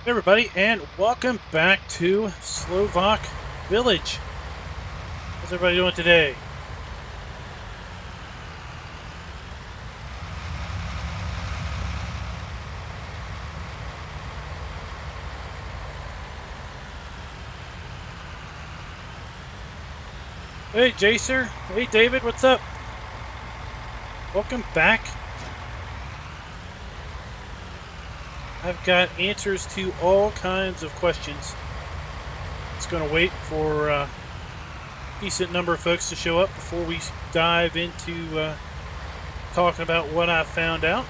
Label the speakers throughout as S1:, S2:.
S1: Hey everybody, and welcome back to Slovak Village. How's everybody doing today? Hey Jacer, hey David, what's up? Welcome back. I've got answers to all kinds of questions. Just going to wait for a decent number of folks to show up before we dive into talking about what I found out.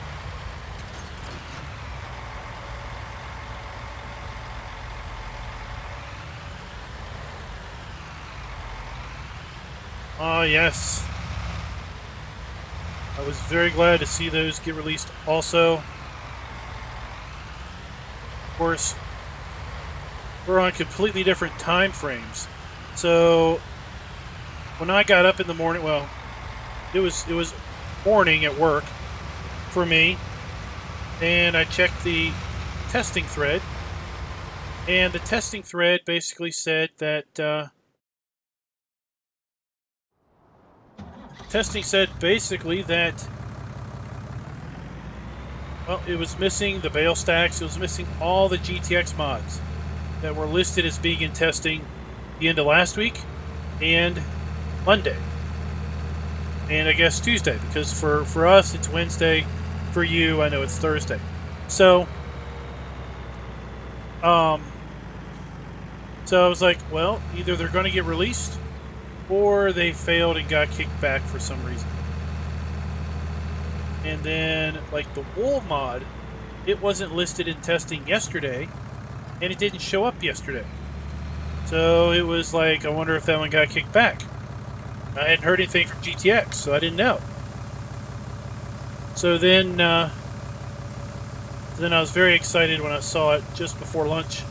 S1: Oh yes, I was very glad to see those get released also. Of course, we're on completely different time frames. So when I got up in the morning, well, it was morning at work for me, and I checked the testing thread, and the testing thread basically said that well, it was missing the bale stacks, it was missing all the GTX mods that were listed as being in testing the end of last week and Monday, and I guess Tuesday, because for us it's Wednesday, for you I know it's Thursday. So so I was like, well, either they're going to get released or they failed and got kicked back for some reason. And then, like the wool mod, it wasn't listed in testing yesterday, and it didn't show up yesterday. So it was like, I wonder if that one got kicked back. I hadn't heard anything from GTX, so I didn't know. So then I was very excited when I saw it just before lunch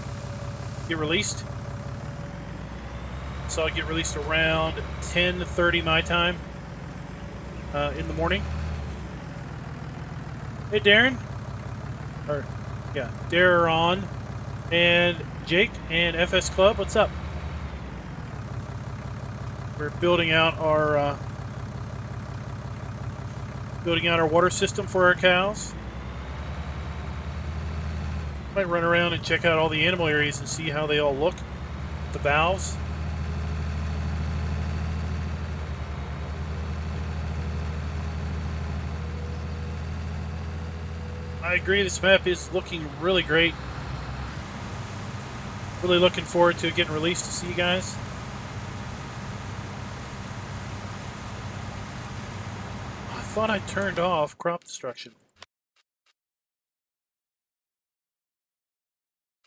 S1: get released. Saw it get released around 10:30 my time in the morning. Hey, Darren. Yeah, Darren and Jake and FS Club. What's up? We're building out our water system for our cows. Might run around and check out all the animal areas and see how they all look. The valves. I agree, this map is looking really great. Really looking forward to it getting released to see you guys. I thought I turned off crop destruction.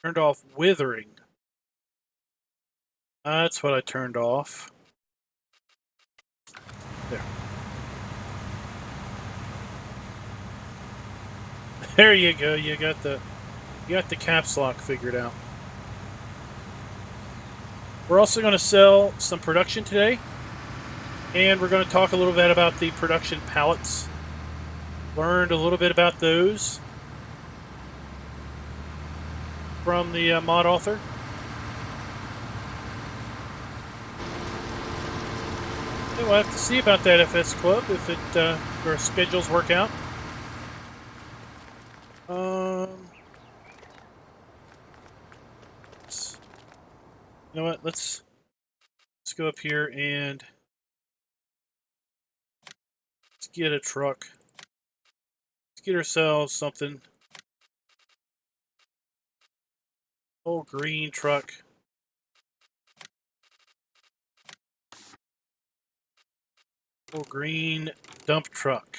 S1: Turned off withering. That's what I turned off. There. There you go. You got the caps lock figured out. We're also going to sell some production today, and we're going to talk a little bit about the production pallets. Learned a little bit about those from the mod author. We'll have to see about that FS Club if our schedules work out. You know what? Let's go up here and let's get a truck. Let's get ourselves something. Old green truck. Old green dump truck.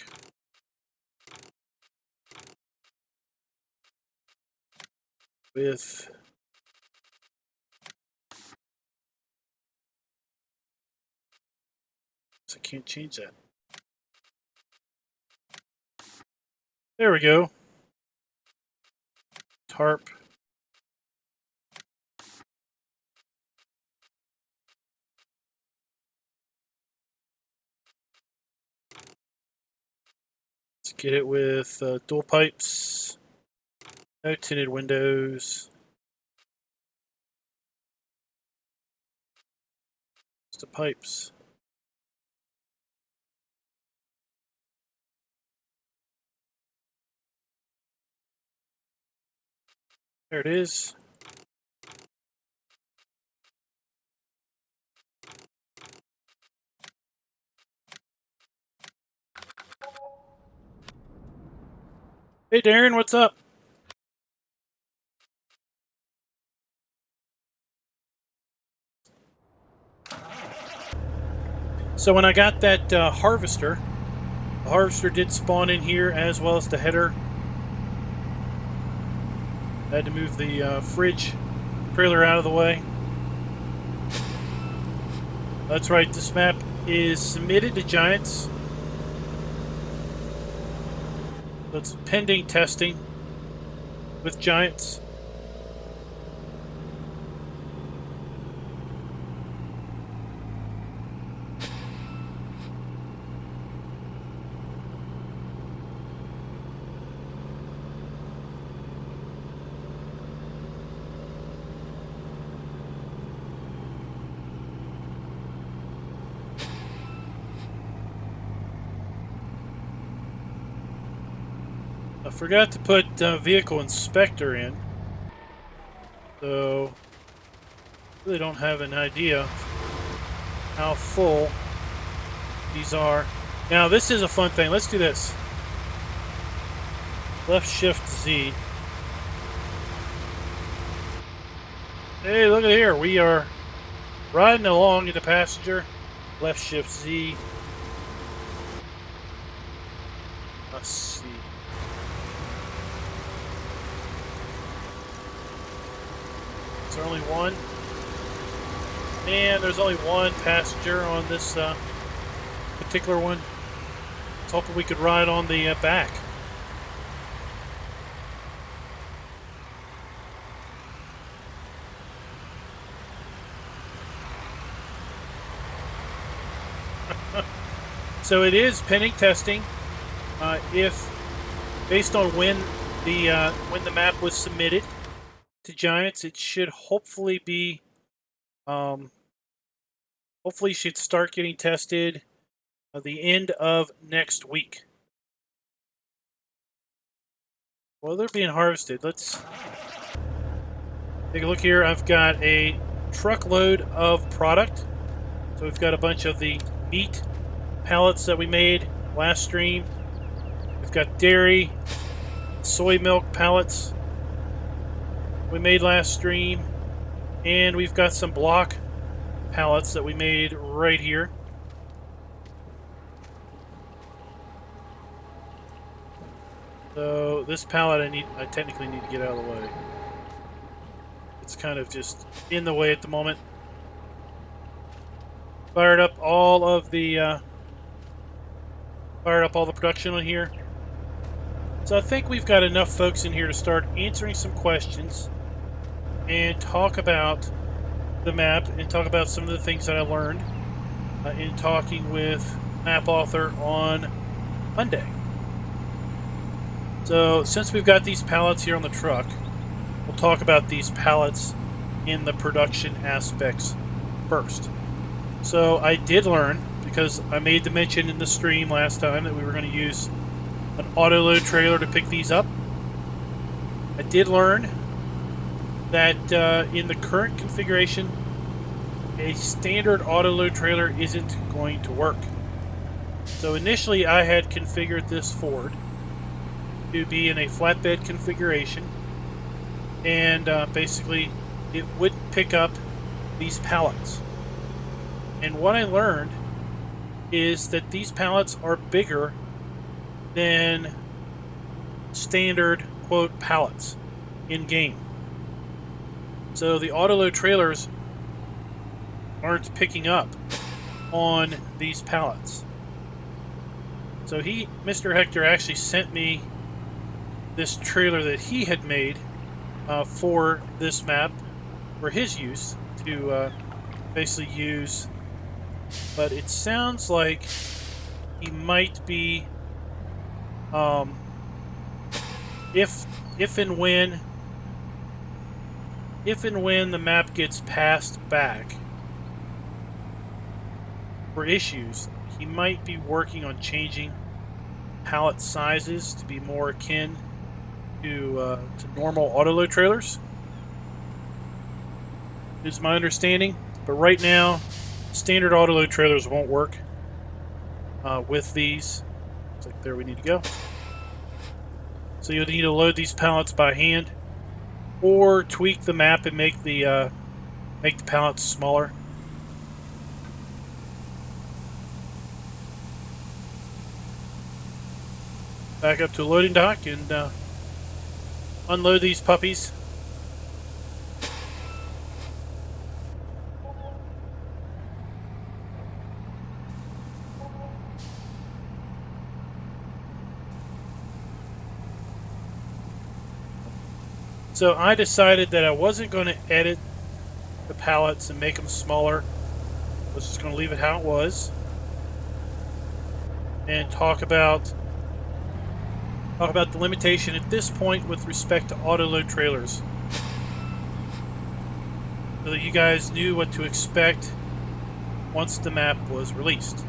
S1: With I can't change that. There we go. Tarp. Let's get it with dual pipes. No tinted windows. It's the pipes. There it is. Hey Darren, what's up? So when I got that harvester, the harvester did spawn in here as well as the header. I had to move the fridge trailer out of the way. That's right, this map is submitted to Giants. So it's pending testing with Giants. I forgot to put vehicle inspector in, so really don't have an idea how full these are. Now this is a fun thing. Let's do this. Left shift Z. Hey, look at here. We are riding along in the passenger. Left shift Z. Let's see. Is there only one? Man, there's only one passenger on this particular one. I was hoping we could ride on the back. So it is pending testing. If based on when the map was submitted to Giants, it should hopefully be hopefully should start getting tested at the end of next week. Well, they're being harvested. Let's take a look here. I've got a truckload of product. So we've got a bunch of the meat pallets that we made last stream. We've got dairy, soy milk pallets we made last stream. And we've got some block pallets that we made right here. So this pallet I technically need to get out of the way. It's kind of just in the way at the moment. Fired up all the production on here. So I think we've got enough folks in here to start answering some questions and talk about the map and talk about some of the things that I learned in talking with map author on Monday. So since we've got these pallets here on the truck, we'll talk about these pallets in the production aspects first. So I did learn, because I made the mention in the stream last time that we were going to use an auto-load trailer to pick these up. I did learn that in the current configuration, a standard auto-load trailer isn't going to work. So initially I had configured this Ford to be in a flatbed configuration, and basically it wouldn't pick up these pallets. And what I learned is that these pallets are bigger than standard, quote, pallets in game. So the auto-load trailers aren't picking up on these pallets. So Mr. Hector actually sent me this trailer that he had made for this map for his use to basically use. But it sounds like he might be, if and when the map gets passed back, for issues. He might be working on changing pallet sizes to be more akin to normal autoload trailers, is my understanding. But right now, standard autoload trailers won't work with these. It's like, there we need to go. So you'll need to load these pallets by hand, or tweak the map and make the pallets smaller. Back up to a loading dock and unload these puppies. So I decided that I wasn't going to edit the pallets and make them smaller. I was just going to leave it how it was and talk about the limitation at this point with respect to autoload trailers, so that you guys knew what to expect once the map was released.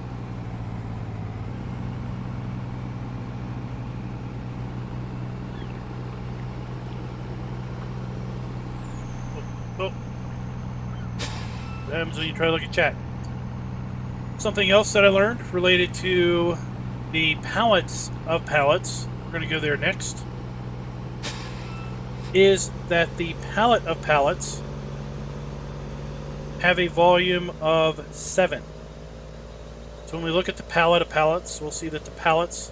S1: Oh. What happens when you try to look at chat? Something else that I learned related to the pallets of pallets, we're going to go there next, is that the pallet of pallets have a volume of 7. So when we look at the pallet of pallets, we'll see that the pallets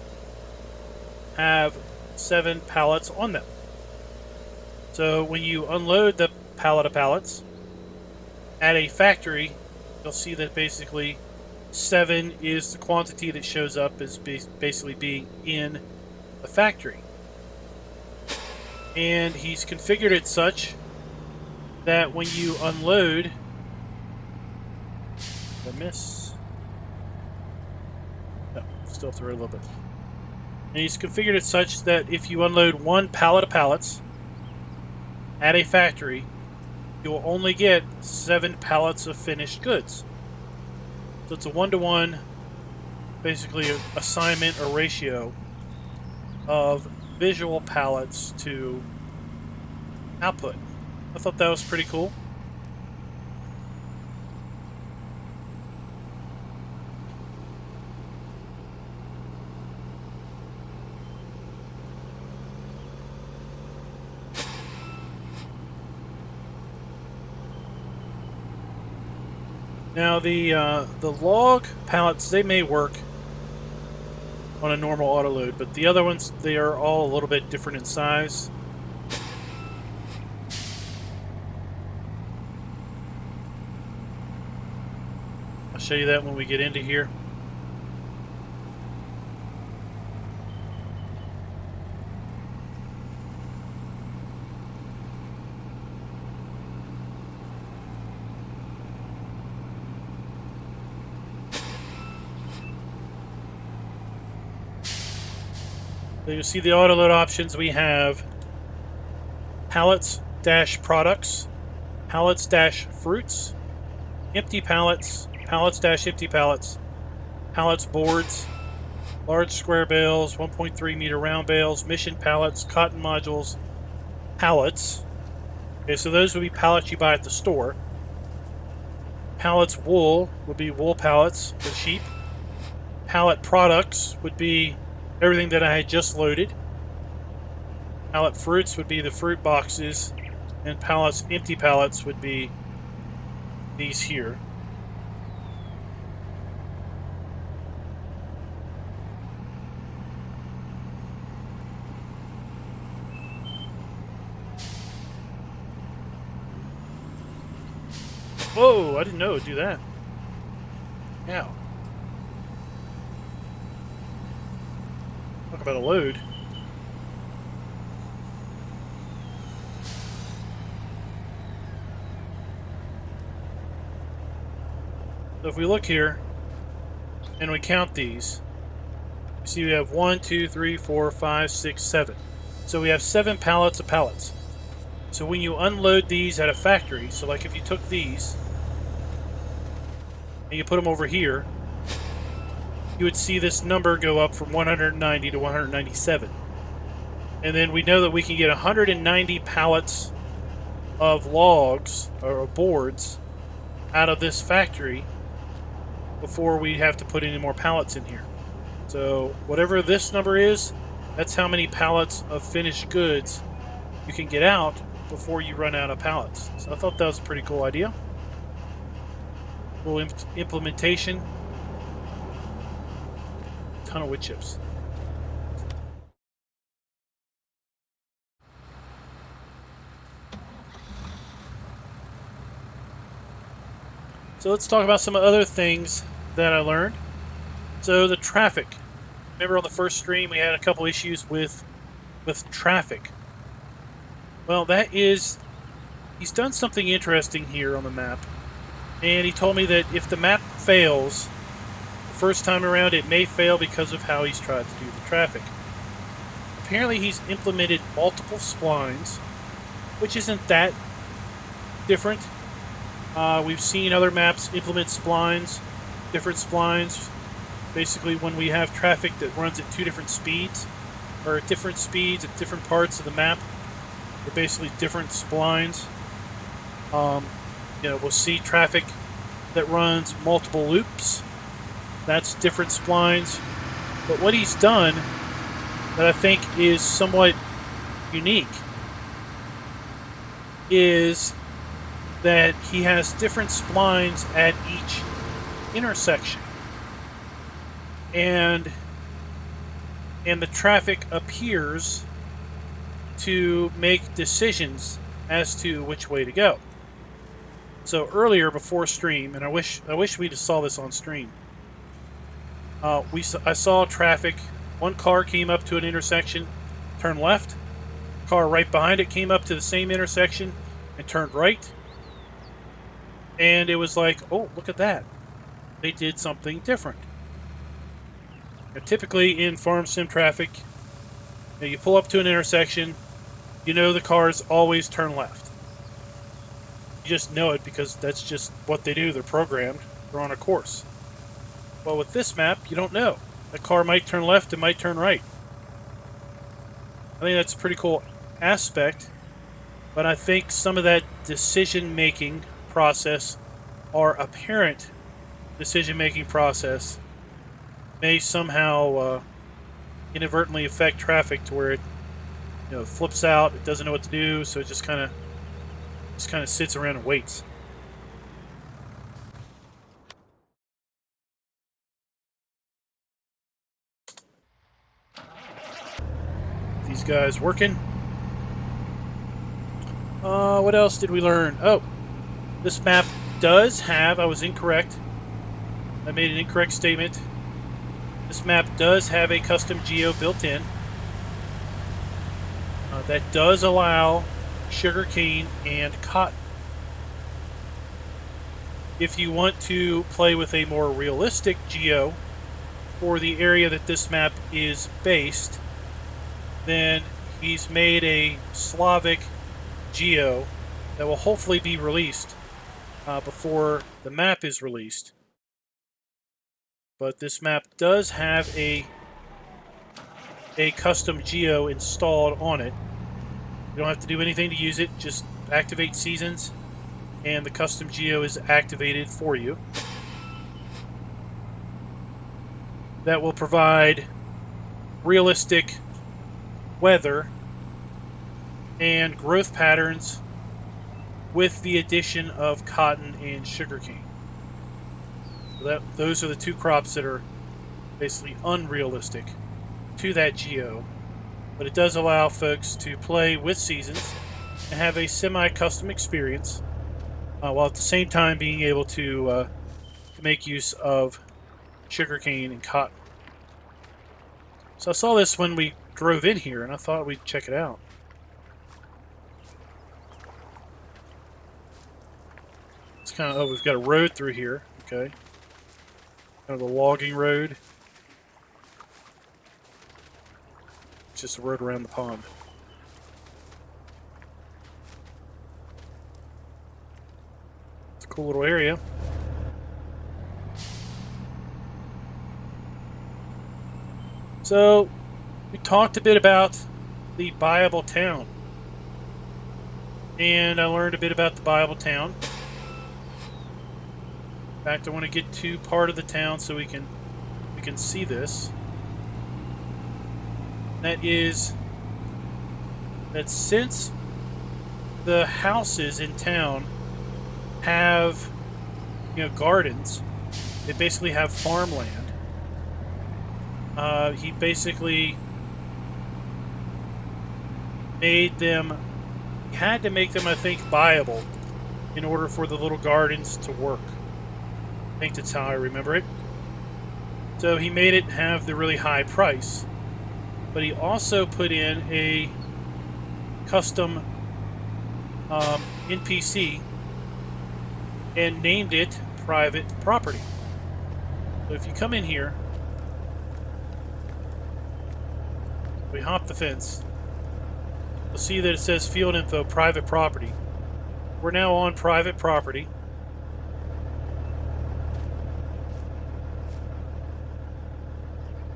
S1: have 7 pallets on them. So when you unload the pallet of pallets at a factory, you'll see that basically 7 is the quantity that shows up as basically being in the factory. And he's configured it such that when you unload... Did I miss? No, still through a little bit. And he's configured it such that if you unload 1 pallet of pallets at a factory, you will only get 7 pallets of finished goods. So it's a 1-to-1, basically, assignment or ratio of visual pallets to output. I thought that was pretty cool. Now the log pallets, they may work on a normal autoload, but the other ones, they are all a little bit different in size. I'll show you that when we get into here. So you see the autoload options. We have pallets-products, pallets-fruits, empty pallets, pallets-empty pallets, pallets boards, large square bales, 1.3 meter round bales, mission pallets, cotton modules, pallets. Okay, so those would be pallets you buy at the store. Pallets wool would be wool pallets for sheep. Pallet products would be everything that I had just loaded. Pallet fruits would be the fruit boxes, and pallets, empty pallets, would be these here. Whoa, I didn't know it would do that. Ow. Talk about a load. So if we look here and we count these, you see we have 1, 2, 3, 4, 5, 6, 7. So we have 7 pallets of pallets. So when you unload these at a factory, so like if you took these and you put them over here, you would see this number go up from 190 to 197. And then we know that we can get 190 pallets of logs or boards out of this factory before we have to put any more pallets in here. So whatever this number is, that's how many pallets of finished goods you can get out before you run out of pallets. So I thought that was a pretty cool idea. Cool implementation. Ton of wood chips. So let's talk about some other things that I learned. So the traffic. Remember on the first stream we had a couple issues with traffic. Well, that is, he's done something interesting here on the map. And he told me that if the map fails the first time around, it may fail because of how he's tried to do the traffic. Apparently he's implemented multiple splines, which isn't that different. We've seen other maps implement splines, different splines. Basically, when we have traffic that runs at two different speeds, or at different speeds at different parts of the map, they're basically different splines. We'll see traffic that runs multiple loops. That's different splines. But what he's done that I think is somewhat unique is that he has different splines at each intersection. And the traffic appears to make decisions as to which way to go. So earlier before stream, and I wish we just saw this on stream. I saw traffic. One car came up to an intersection, turned left. Car right behind it came up to the same intersection and turned right. And it was like, oh, look at that. They did something different. Now, typically in farm sim traffic, you pull up to an intersection, you know the cars always turn left. You just know it because that's just what they do. They're programmed. They're on a course. Well, with this map, you don't know. A car might turn left, it might turn right. I think that's a pretty cool aspect, but I think some of that decision-making process, or apparent decision-making process, may somehow inadvertently affect traffic to where it flips out, it doesn't know what to do, so it just kind of sits around and waits. These guys working. What else did we learn? Oh, this map does have, I was incorrect. I made an incorrect statement. This map does have a custom geo built in. That does allow sugarcane and cotton. If you want to play with a more realistic geo for the area that this map is based, then he's made a Slovak geo that will hopefully be released before the map is released. But this map does have a custom geo installed on it. You don't have to do anything to use it, just activate seasons and the custom geo is activated for you. That will provide realistic weather and growth patterns with the addition of cotton and sugarcane. So those are the two crops that are basically unrealistic to that geo, but it does allow folks to play with seasons and have a semi-custom experience while at the same time being able to make use of sugarcane and cotton. So I saw this when we drove in here and I thought we'd check it out. It's kind of, oh, we've got a road through here. Okay. Kind of a logging road. It's just a road around the pond. It's a cool little area. So, we talked a bit about the buyable town. And I learned a bit about the buyable town. In fact, I want to get to part of the town so we can see this. That is that since the houses in town have, gardens, they basically have farmland. He basically made them, he had to make them, I think, buyable in order for the little gardens to work. I think that's how I remember it. So he made it have the really high price, but he also put in a custom NPC and named it private property. So if you come in here, we hop the fence, you'll see that it says field info private property. We're now on private property.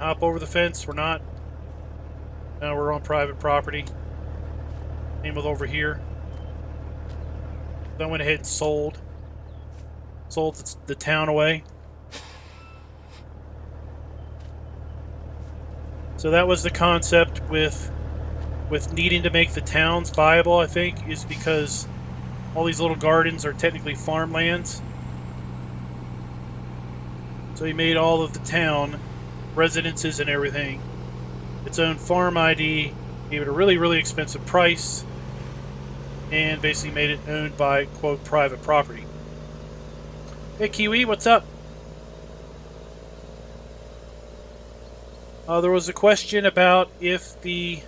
S1: Hop over the fence. We're not. Now we're on private property. Name it over here. Then I went ahead and sold the town away. So that was the concept with needing to make the towns buyable, I think, is because all these little gardens are technically farmlands. So he made all of the town, residences and everything, its own farm ID, gave it a really, really expensive price, and basically made it owned by, quote, private property. Hey, Kiwi, what's up? There was a question about if the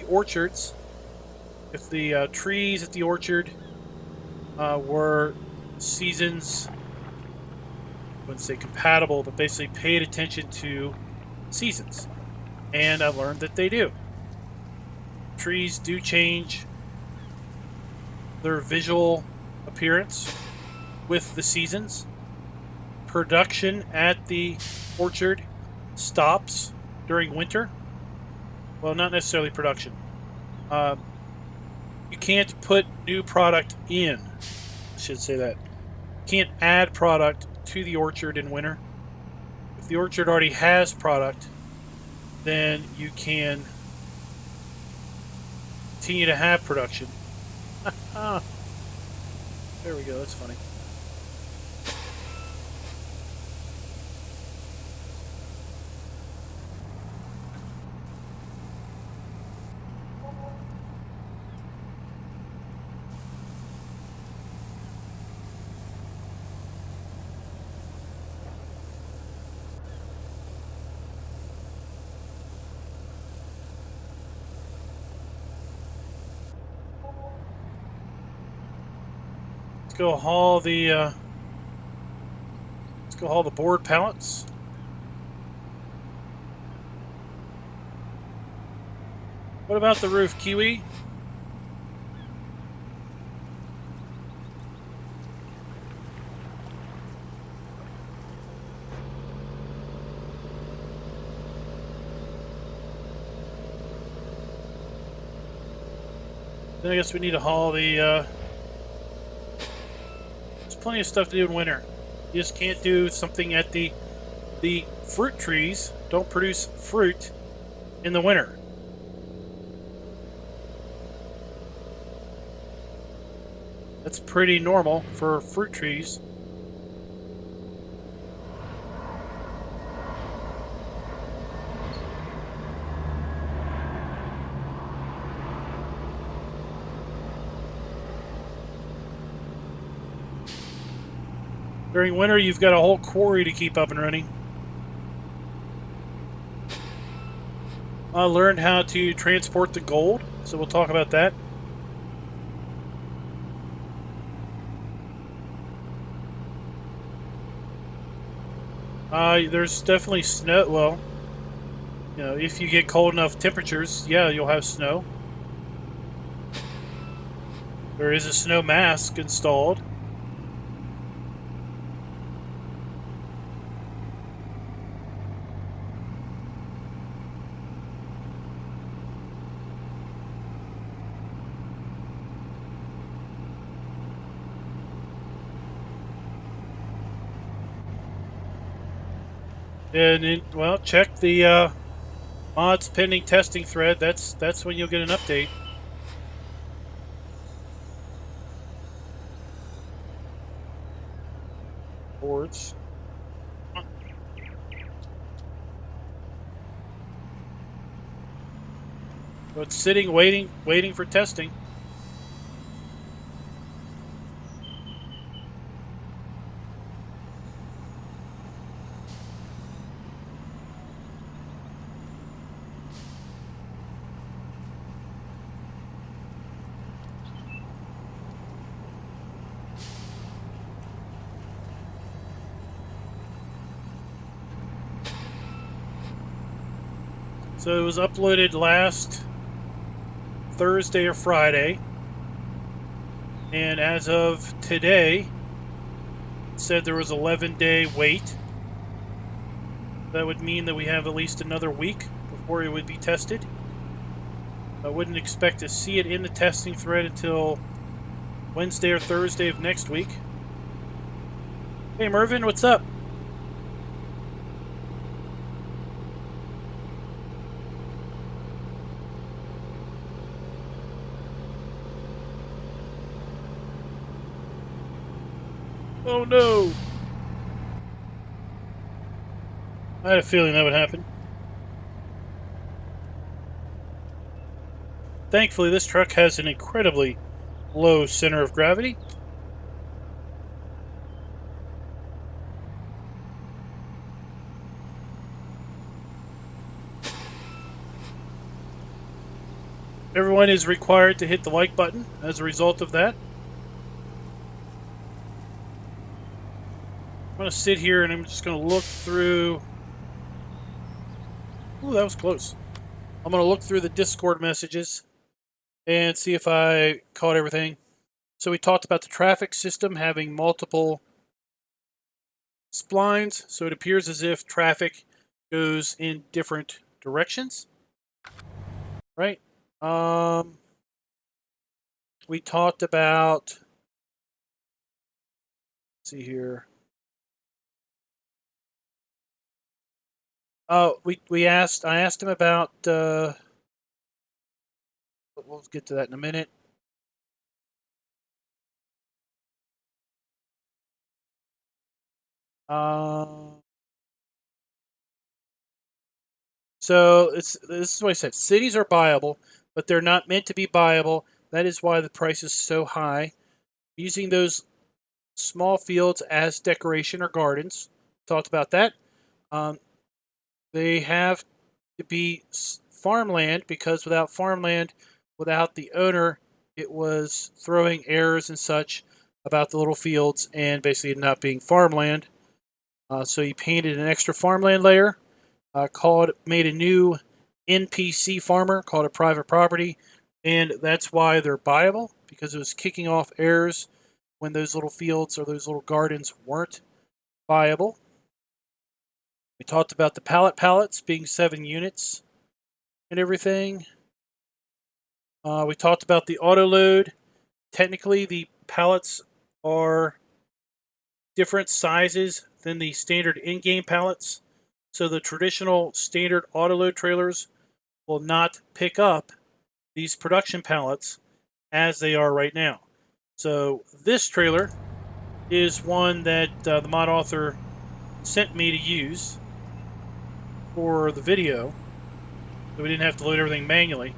S1: orchards, if the trees at the orchard were seasons, I wouldn't say compatible, but basically paid attention to seasons. And I learned that they do. Trees do change their visual appearance with the seasons. Production at the orchard stops during winter. Well, not necessarily production. You can't put new product in. I should say that. You can't add product to the orchard in winter. If the orchard already has product, then you can continue to have production. There we go, that's funny. Let's go haul the board pallets. What about the roof, Kiwi? Then I guess we need to haul the plenty of stuff to do in winter. You just can't do something at the fruit trees don't produce fruit in the winter. That's pretty normal for fruit trees. During winter, you've got a whole quarry to keep up and running. I learned how to transport the gold, so we'll talk about that. There's definitely snow. Well, if you get cold enough temperatures, yeah, you'll have snow. There is a snow mask installed. And then, well, check the mods pending testing thread. That's when you'll get an update. Boards. So it's sitting, waiting for testing. So it was uploaded last Thursday or Friday. And as of today, it said there was 11-day wait. That would mean that we have at least another week before it would be tested. I wouldn't expect to see it in the testing thread until Wednesday or Thursday of next week. Hey Mervin, what's up? Oh no! I had a feeling that would happen. Thankfully, this truck has an incredibly low center of gravity. Everyone is required to hit the like button as a result of that. I'm going to sit here and I'm just going to look through... Ooh, that was close. I'm going to look through the Discord messages and see if I caught everything. So we talked about the traffic system having multiple splines, so it appears as if traffic goes in different directions. Right? We talked about... Let's see here. Oh, I asked him about, we'll get to that in a minute. So this is what I said. Cities are buyable, but they're not meant to be buyable. That is why the price is so high. Using those small fields as decoration or gardens. Talked about that. They have to be farmland because without farmland, without the owner, it was throwing errors and such about the little fields and basically not being farmland. So he painted an extra farmland layer, made a new NPC farmer called a private property, and that's why they're buyable, because it was kicking off errors when those little fields or those little gardens weren't viable. We talked about the pallets being 7 units and everything. We talked about the auto load. Technically, the pallets are different sizes than the standard in-game pallets. So the traditional standard auto load trailers will not pick up these production pallets as they are right now. So this trailer is one that the mod author sent me to use for the video, so we didn't have to load everything manually.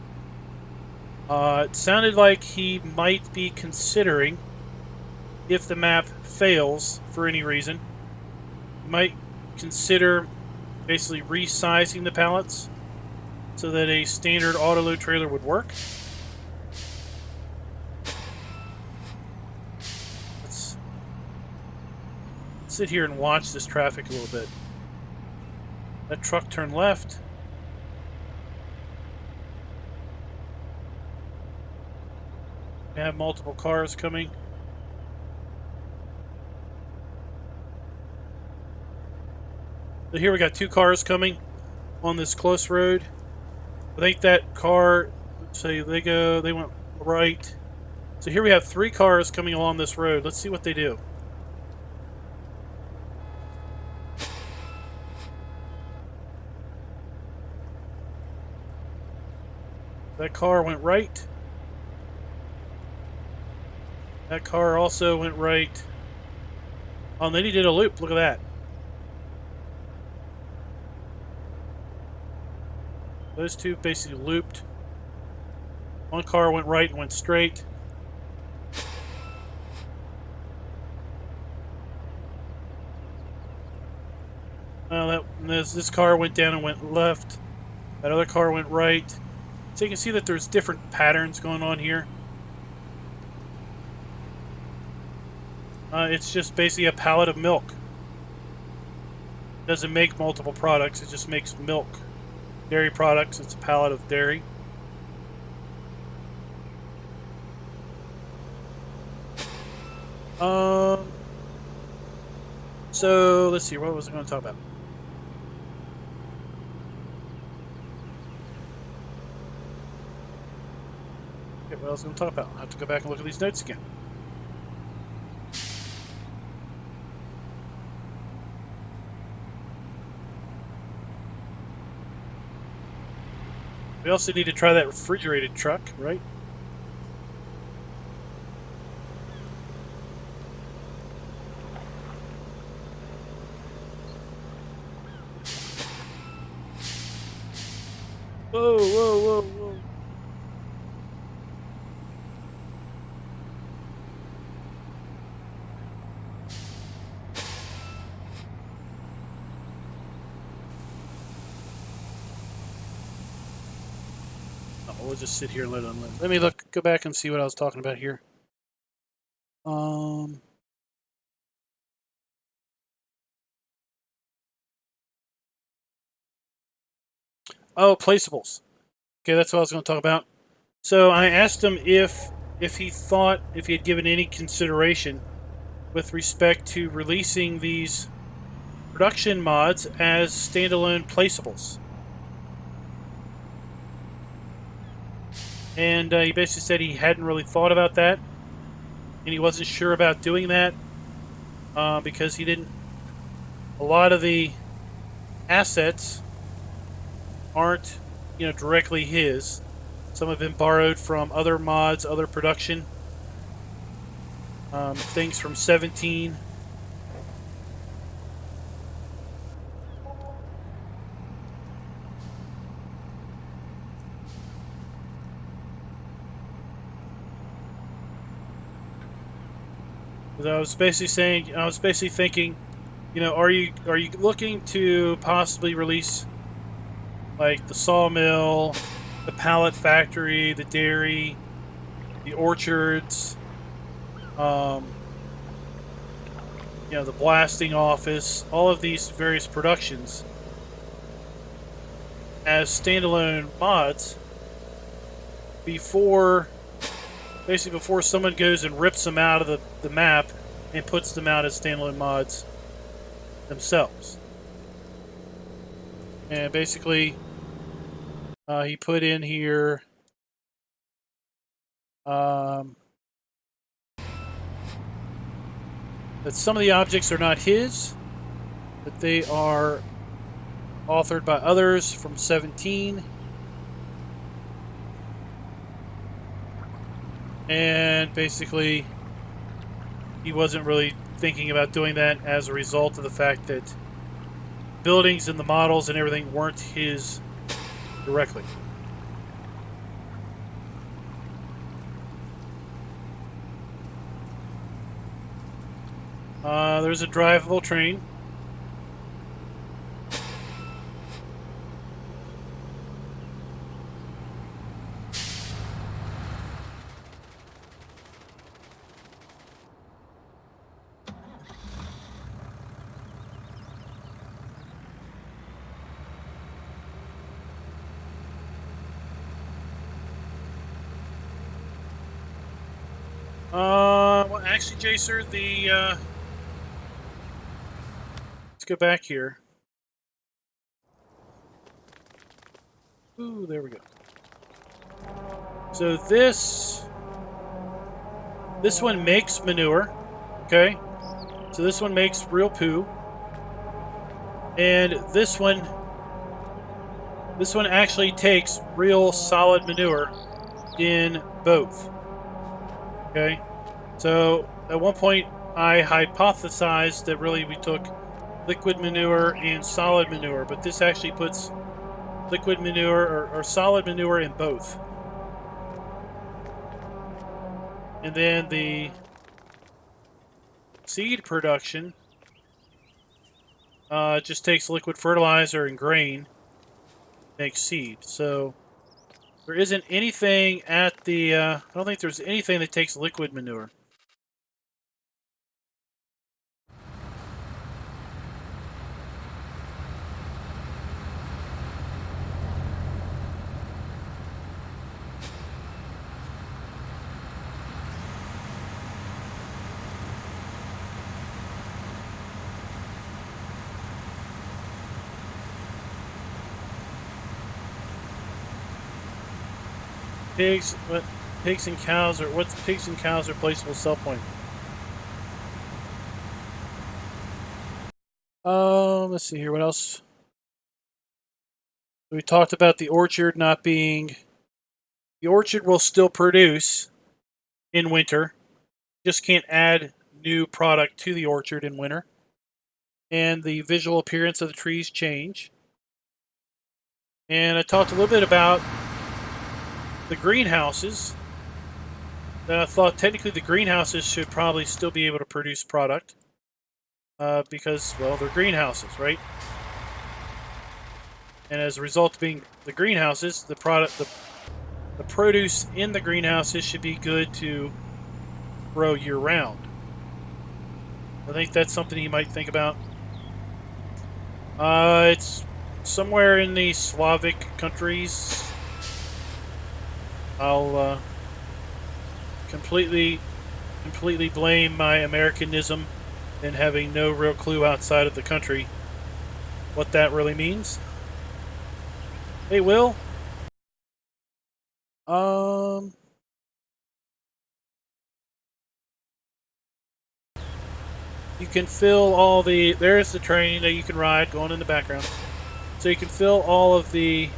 S1: It sounded like he might be considering, if the map fails for any reason, he might consider basically resizing the pallets so that a standard auto load trailer would work. Let's sit here and watch this traffic a little bit. That truck turned left. We have multiple cars coming. So here we got 2 cars coming on this close road. I think that car, let's say they went right. So here we have 3 cars coming along this road. Let's see what they do. That car went right. That car also went right. Oh, and then he did a loop. Look at that. Those two basically looped. One car went right and went straight. This car went down and went left. That other car went right. So you can see that there's different patterns going on here. It's just basically a pallet of milk. It doesn't make multiple products. It just makes milk. Dairy products. It's a pallet of dairy. So let's see. What was I going to talk about? Okay, what else was I going to talk about? I have to go back and look at these notes again. We also need to try that refrigerated truck, right? Whoa, whoa, whoa, whoa. Oh, we'll just sit here and let it unload. Let me go back and see what I was talking about here. Oh, placeables. Okay, that's what I was going to talk about. So I asked him if he thought, if he had given any consideration with respect to releasing these production mods as standalone placeables. And he basically said he hadn't really thought about that, and he wasn't sure about doing that because he didn't. A lot of the assets aren't, directly his. Some have been borrowed from other mods, other production things from 17. I was basically thinking, are you looking to possibly release like the Sawmill, the Pallet factory, the dairy, the orchards, the blasting office, all of these various productions as standalone mods before someone goes and rips them out of the map and puts them out as standalone mods themselves. And basically, he put in here that some of the objects are not his, that they are authored by others from 17. And basically, he wasn't really thinking about doing that as a result of the fact that buildings and the models and everything weren't his directly. There's a drivable train. Well, actually, Jacer, let's go back here. Ooh, there we go. So this one makes manure, okay? So this one makes real poo. And this one This one actually takes real solid manure in both. Okay? So at one point I hypothesized that really we took liquid manure and solid manure, but this actually puts liquid manure or solid manure in both. And then the seed production just takes liquid fertilizer and grain, makes seed. So there isn't anything at the, I don't think there's anything that takes liquid manure. Pigs and cows are, what's pigs and cows replaceable sell point? Let's see here, what else? We talked about the orchard not being, the orchard will still produce in winter, just can't add new product to the orchard in winter. And the visual appearance of the trees change. And I talked a little bit about the greenhouses. That I thought technically the greenhouses should probably still be able to produce product because, well, they're greenhouses, right? And as a result of being the greenhouses, the produce in the greenhouses should be good to grow year round. I think that's something you might think about. It's somewhere in the Slavic countries. I'll completely blame my Americanism and having no real clue outside of the country what that really means. Hey, Will. You can fill all the, there's the train that you can ride going in the background. So you can fill all of the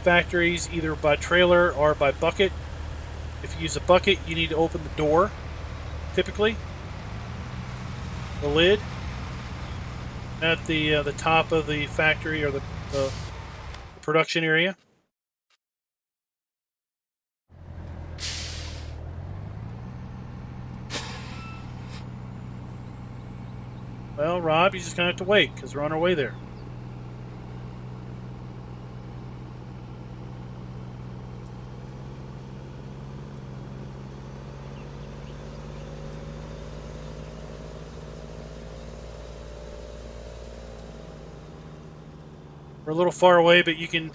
S1: factories either by trailer or by bucket. If you use a bucket, you need to open the door, typically. The lid at the top of the factory or the production area. Well, Rob, you're just going to have to wait because we're on our way there. We're a little far away, but you can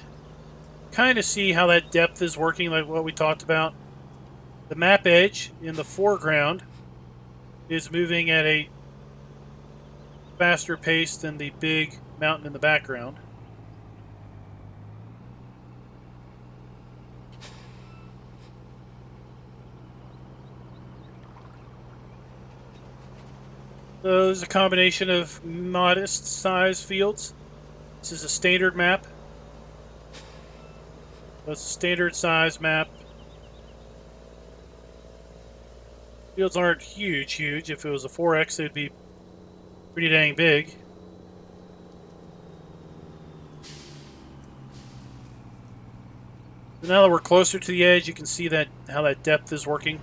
S1: kind of see how that depth is working, like what we talked about. The map edge in the foreground is moving at a faster pace than the big mountain in the background. So there's a combination of modest size fields. This is a standard map. That's a standard size map. Fields aren't huge. If it was a 4X, they'd be pretty dang big. So now that we're closer to the edge, you can see that how that depth is working.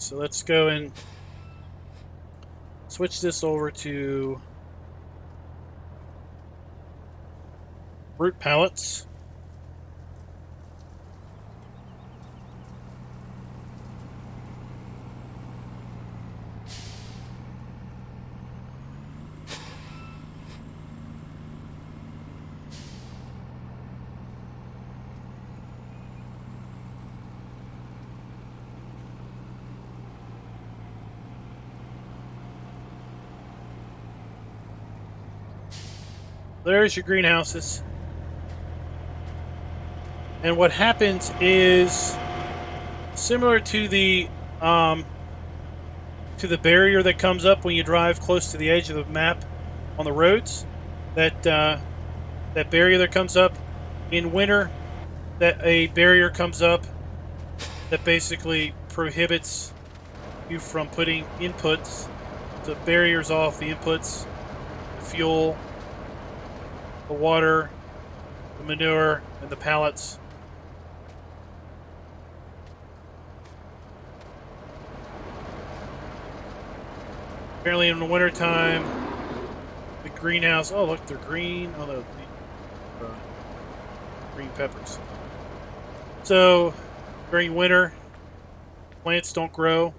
S1: So let's go and switch this over to root pallets. There's your greenhouses. And what happens is similar to the barrier that comes up when you drive close to the edge of the map on the roads. That barrier that comes up in winter, that a barrier comes up that basically prohibits you from putting inputs. So barriers off the inputs, the fuel, the water, the manure, and the pallets. Apparently in the wintertime, the greenhouse... Oh, look, they're green. Oh, no, green peppers. So, during winter, plants don't grow,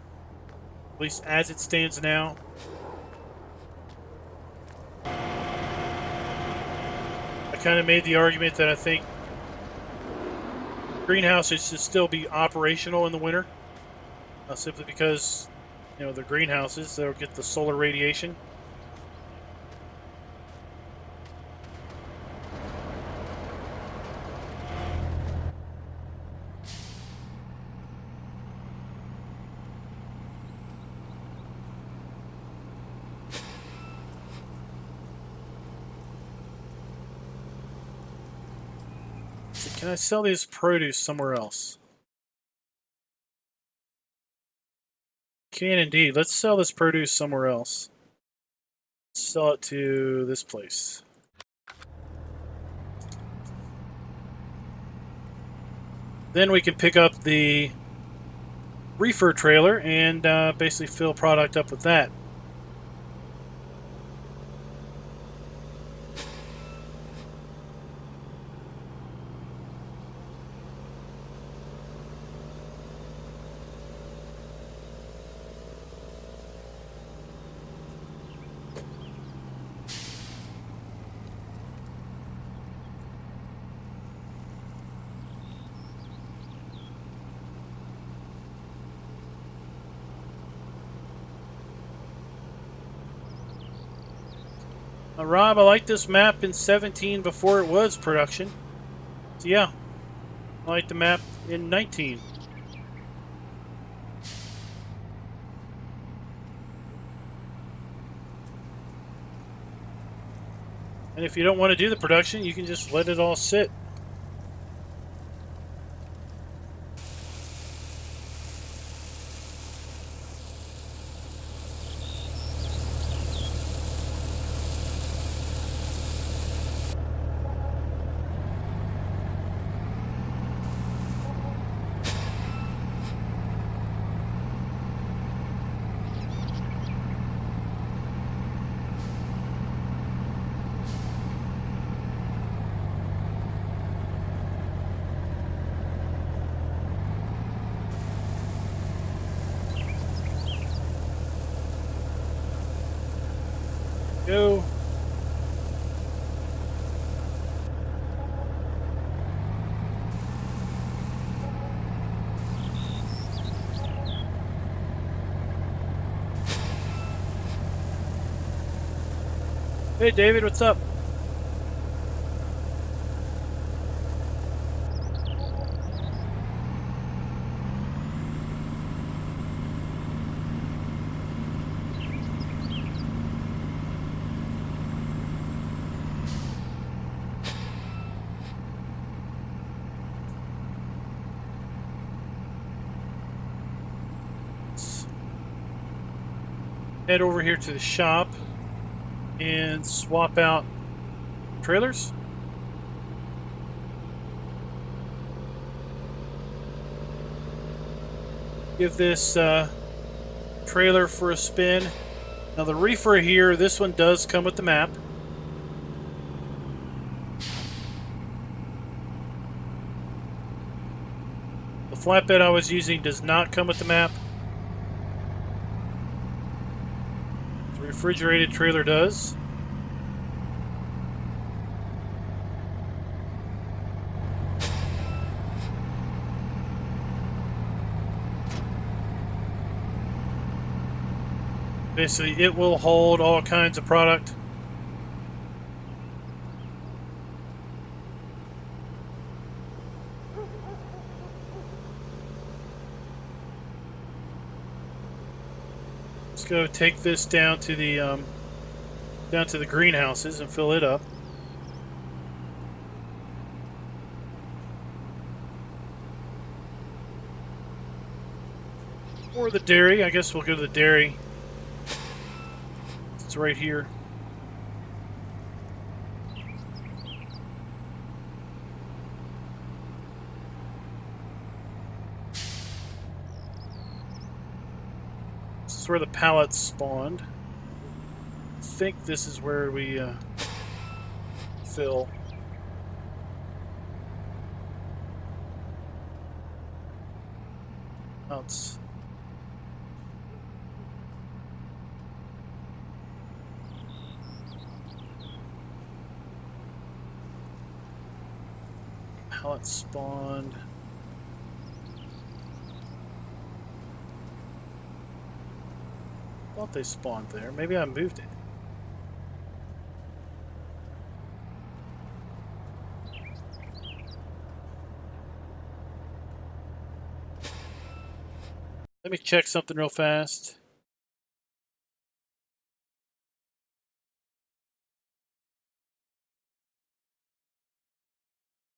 S1: at least as it stands now. I kind of made the argument that I think greenhouses should still be operational in the winter, simply because, you know, the greenhouses, they'll get the solar radiation. Can I sell this produce somewhere else? Can indeed. Let's sell this produce somewhere else. Sell it to this place. Then we can pick up the reefer trailer and basically fill product up with that. Rob, I like this map in 17 before it was production. So yeah, I like the map in 19. And if you don't want to do the production, you can just let it all sit. Go. Hey David, what's up? Head over here to the shop and swap out trailers. Give this trailer for a spin. Now the reefer here, this one does come with the map. The flatbed I was using does not come with the map. The refrigerated trailer does. Basically, it will hold all kinds of product. Let's go take this down to the greenhouses and fill it up. Or the dairy. I guess we'll go to the dairy. It's right here. This is where the pallets spawned. I think this is where we fill. Outs. Pallet spawned. Thought they spawned there. Maybe I moved it. Let me check something real fast.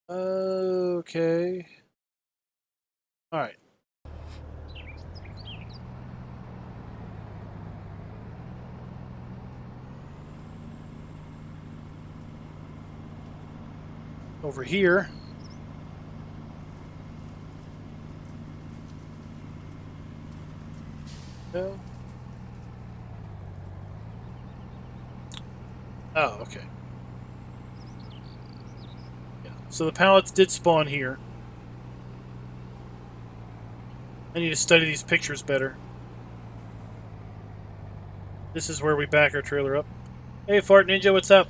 S1: Okay. All right. Over here. No. Oh, okay. Yeah. So the pallets did spawn here. I need to study these pictures better. This is where we back our trailer up. Hey, Fart Ninja, what's up?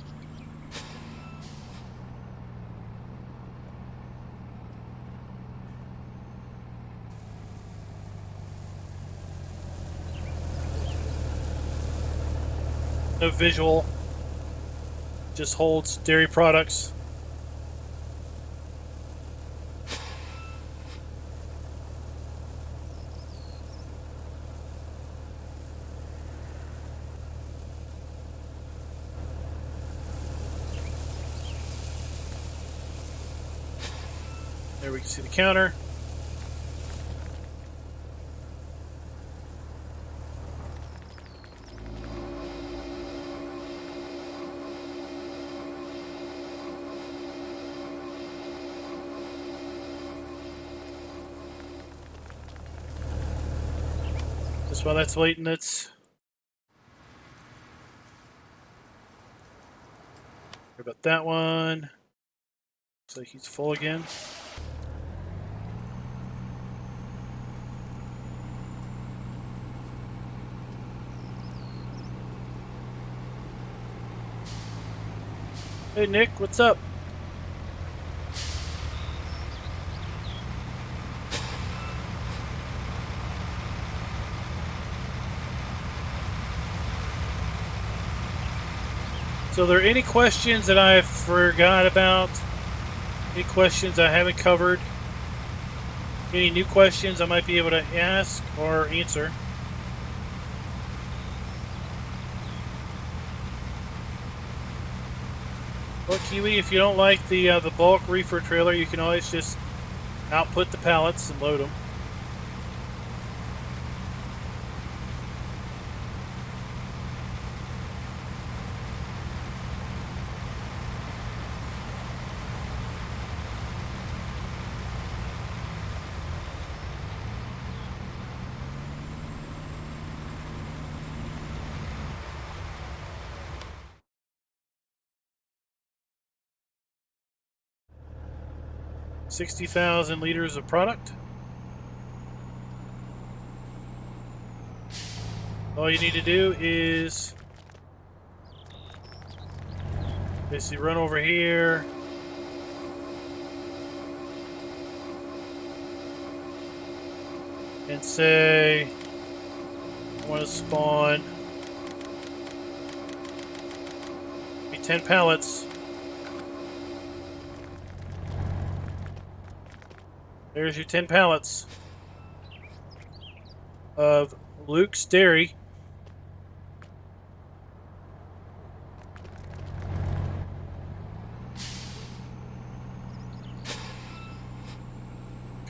S1: No visual. Just holds dairy products. There we can see the counter. Just while that's waiting, let's worry about that one. Looks like he's full again. Hey Nick, what's up? So, are there any questions that I forgot about? Any questions I haven't covered? Any new questions I might be able to ask or answer? Well, Kiwi, if you don't like the bulk reefer trailer, you can always just output the pallets and load them. $60,000 liters of product. All you need to do is basically run over here. And say, I want to spawn 10 pallets. There's your 10 pallets of Luke's Dairy.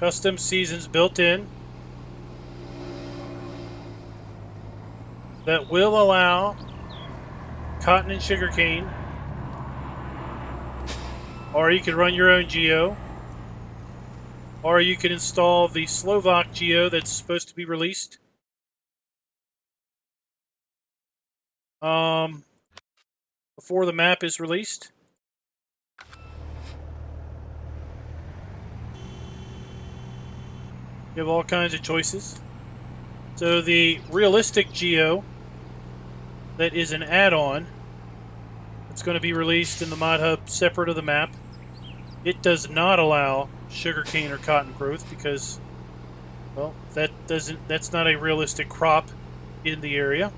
S1: Custom seasons built in that will allow cotton and sugarcane, or you can run your own geo, or you can install the Slovak geo that's supposed to be released. Before the map is released. You have all kinds of choices. So the realistic geo that is an add-on, it's going to be released in the modhub separate of the map. It does not allow sugarcane or cotton growth because, well, that's not a realistic crop in the area.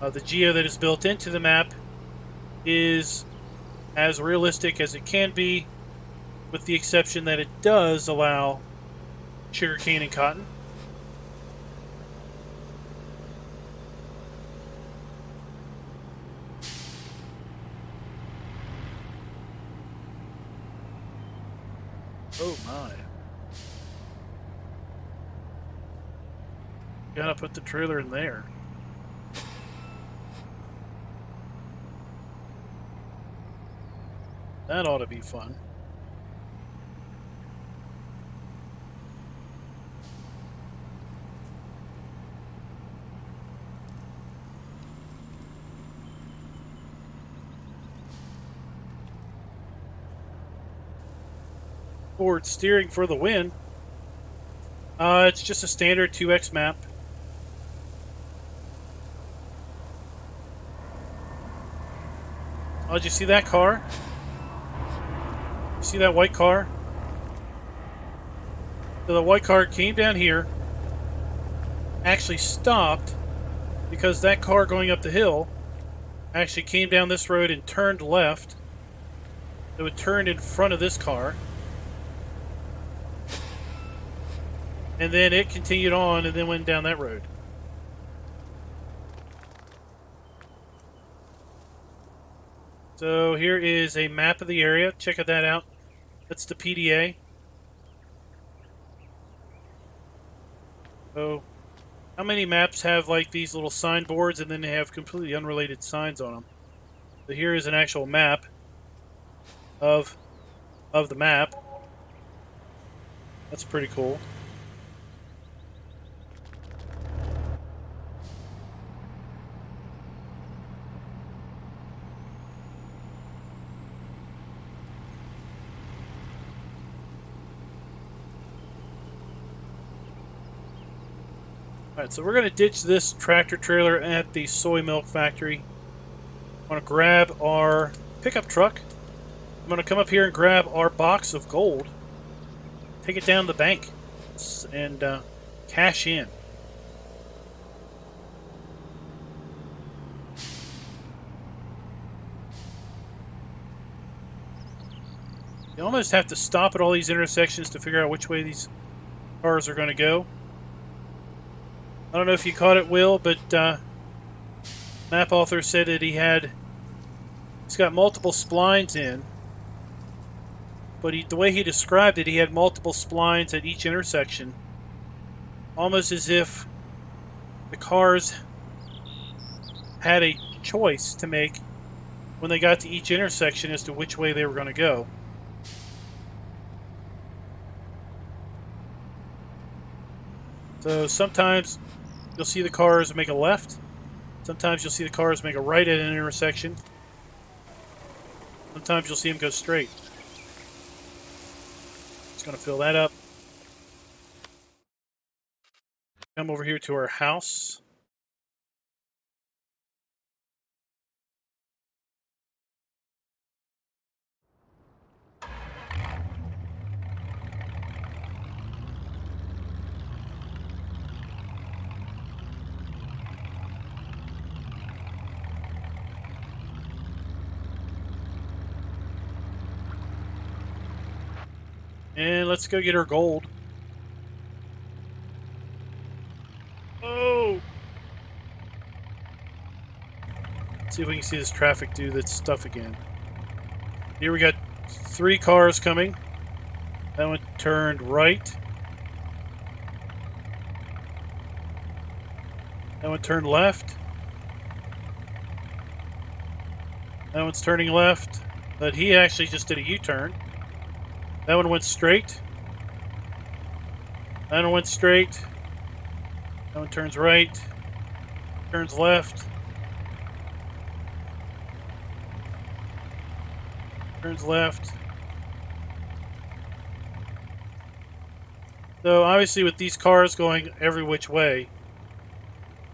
S1: The geo that is built into the map is as realistic as it can be, with the exception that it does allow sugarcane and cotton. Oh my. Gotta put the trailer in there. That ought to be fun. Forward steering for the win. It's just a standard 2x map. Oh, did you see that car? You see that white car? So the white car came down here, actually stopped because that car going up the hill actually came down this road and turned left. So it turned in front of this car. And then it continued on and then went down that road. So here is a map of the area. Check that out. That's the PDA. So, how many maps have like these little signboards and then they have completely unrelated signs on them? So here is an actual map of the map. That's pretty cool. Alright, so we're going to ditch this tractor trailer at the soy milk factory. I'm going to grab our pickup truck. I'm going to come up here and grab our box of gold. Take it down to the bank and cash in. You almost have to stop at all these intersections to figure out which way these cars are going to go. I don't know if you caught it, Will, but map author said that he's got multiple splines in, but the way he described it, he had multiple splines at each intersection, almost as if the cars had a choice to make when they got to each intersection as to which way they were going to go. So sometimes you'll see the cars make a left. Sometimes you'll see the cars make a right at an intersection. Sometimes you'll see them go straight. Just going to fill that up. Come over here to our house. And let's go get our gold. Oh! Let's see if we can see this traffic do that stuff again. Here we got 3 cars coming. That one turned right. That one turned left. That one's turning left. But he actually just did a U-turn. That one went straight. That one went straight. That one turns right. Turns left. Turns left. So obviously with these cars going every which way,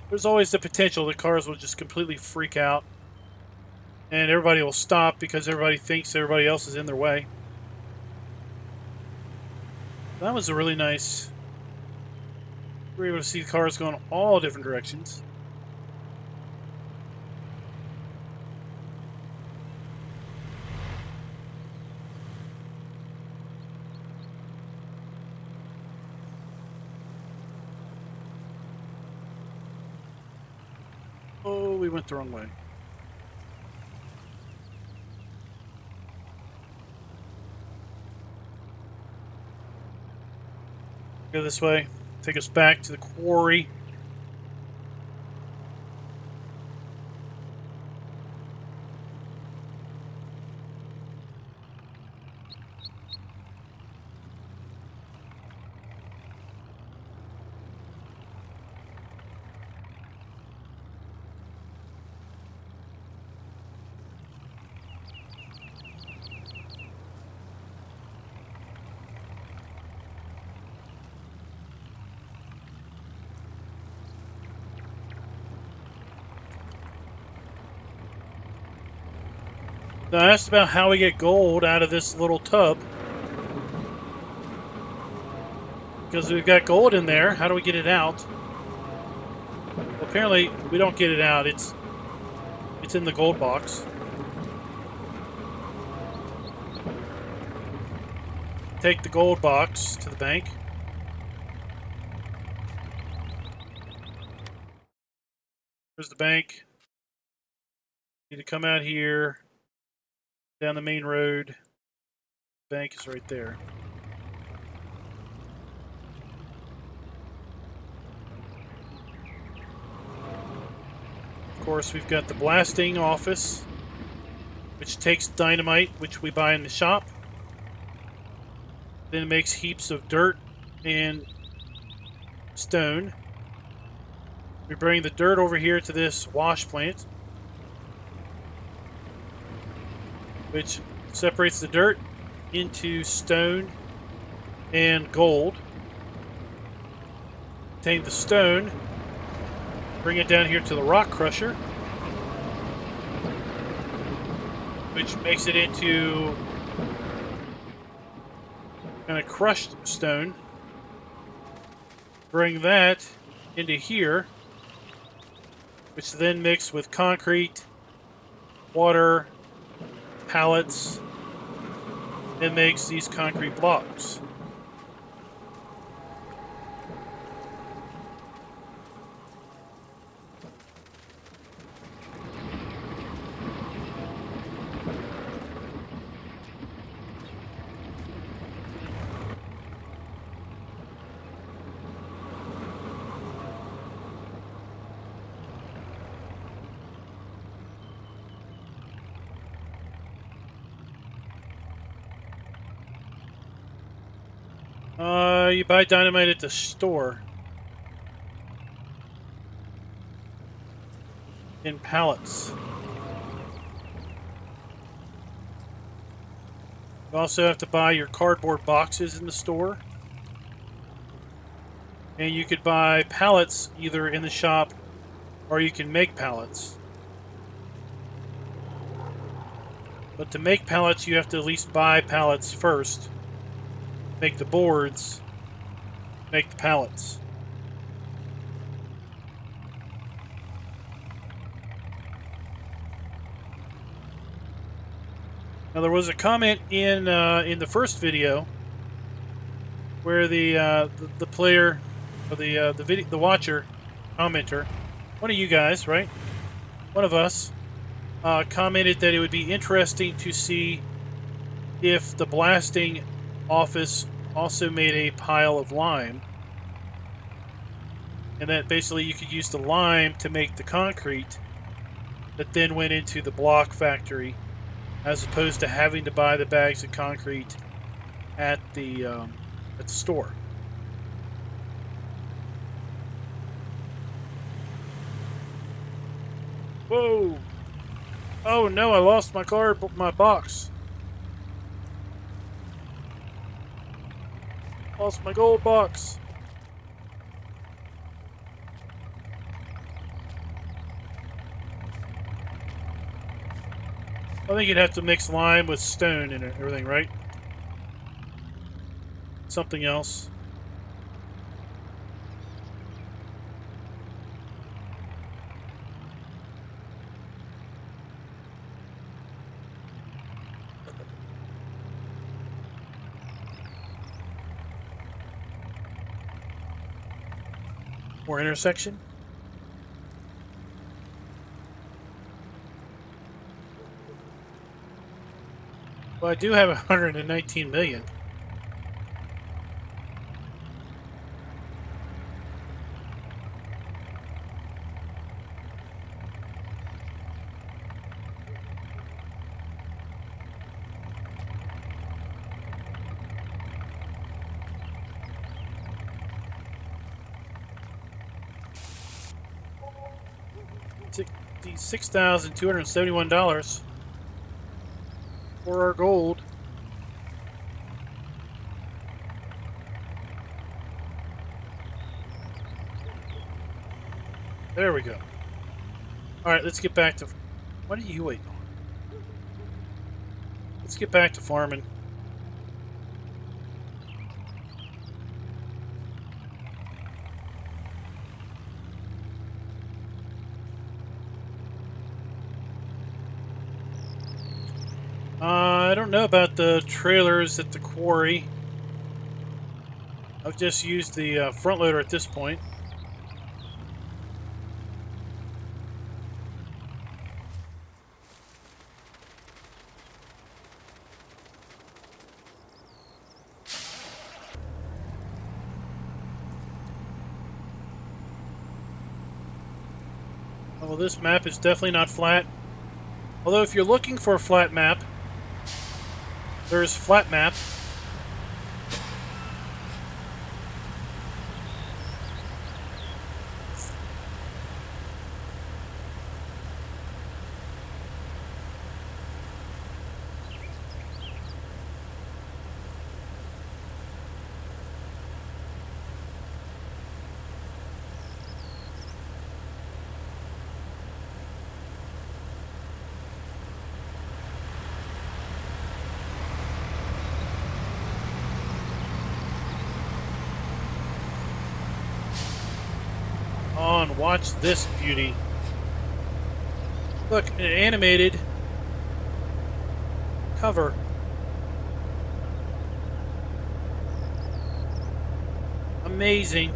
S1: there's always the potential that cars will just completely freak out and everybody will stop because everybody thinks everybody else is in their way. That was a really nice... We were able to see the cars going all different directions. Oh, we went the wrong way. Go this way. Take us back to the quarry. So I asked about how we get gold out of this little tub. Because we've got gold in there, how do we get it out? Well, apparently we don't get it out, it's in the gold box. Take the gold box to the bank. There's the bank. Need to come out here, down the main road. The bank is right there. Of course, we've got the blasting office, which takes dynamite, which we buy in the shop. Then it makes heaps of dirt and stone. We bring the dirt over here to this wash plant, which separates the dirt into stone and gold. Take the stone, bring it down here to the rock crusher, which makes it into kind of crushed stone. Bring that into here, which then mixed with concrete, water, pallets, and makes these concrete blocks. You buy dynamite at the store in pallets. You also have to buy your cardboard boxes in the store. And you could buy pallets either in the shop or you can make pallets. But to make pallets, you have to at least buy pallets first. Make the boards, make the pallets. Now there was a comment in the first video where the player or the watcher, commenter, one of you guys, right? One of us commented that it would be interesting to see if the blasting office also made a pile of lime. And that basically you could use the lime to make the concrete that then went into the block factory, as opposed to having to buy the bags of concrete at the store. Whoa! Oh no, I lost my my box. Lost my gold box. I think you'd have to mix lime with stone and everything, right? Something else. More intersection. Well, I do have 119 million. $6,271 for our gold. There we go. All right, let's get back to... What are you waiting on? Let's get back to farming. I don't know about the trailers at the quarry. I've just used the front loader at this point. Well, this map is definitely not flat. Although if you're looking for a flat map, there's flat map. On, watch this beauty. Look, an animated cover. Amazing.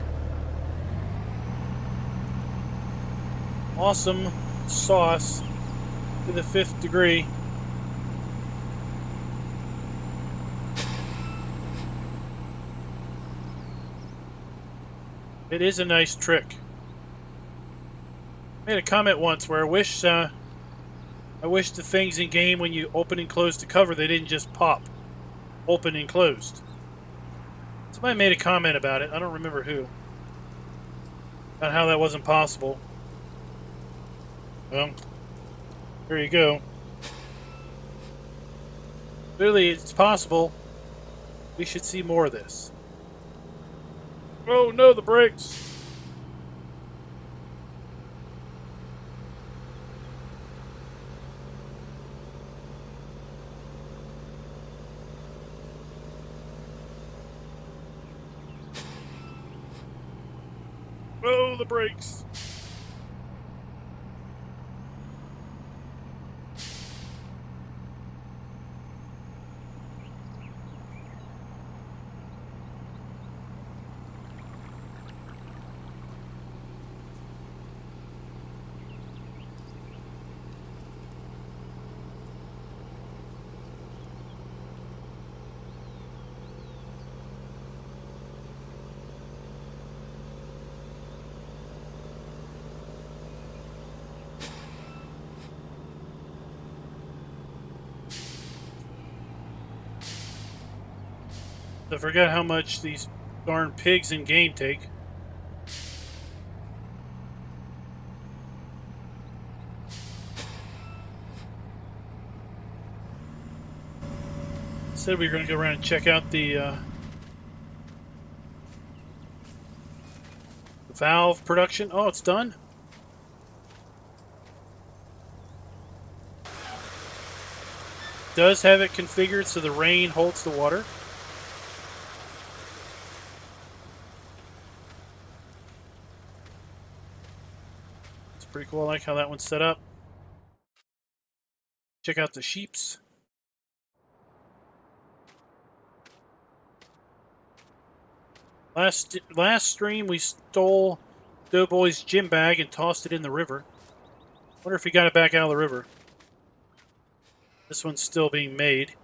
S1: Awesome sauce to the 5th degree. It is a nice trick. I made a comment once where I wish the things in game when you open and close the cover, they didn't just pop, open and closed. Somebody made a comment about it. I don't remember who. About how that wasn't possible. Well, there you go. Clearly, it's possible. We should see more of this. Oh no, the brakes! Oh, the brakes! I forgot how much these darn pigs and game take. Said we were going to go around and check out the valve production. Oh, it's done. Does have it configured so the rain holds the water. It's pretty cool. I like how that one's set up. Check out the sheeps. Last stream we stole Doughboy's gym bag and tossed it in the river. Wonder if he got it back out of the river. This one's still being made.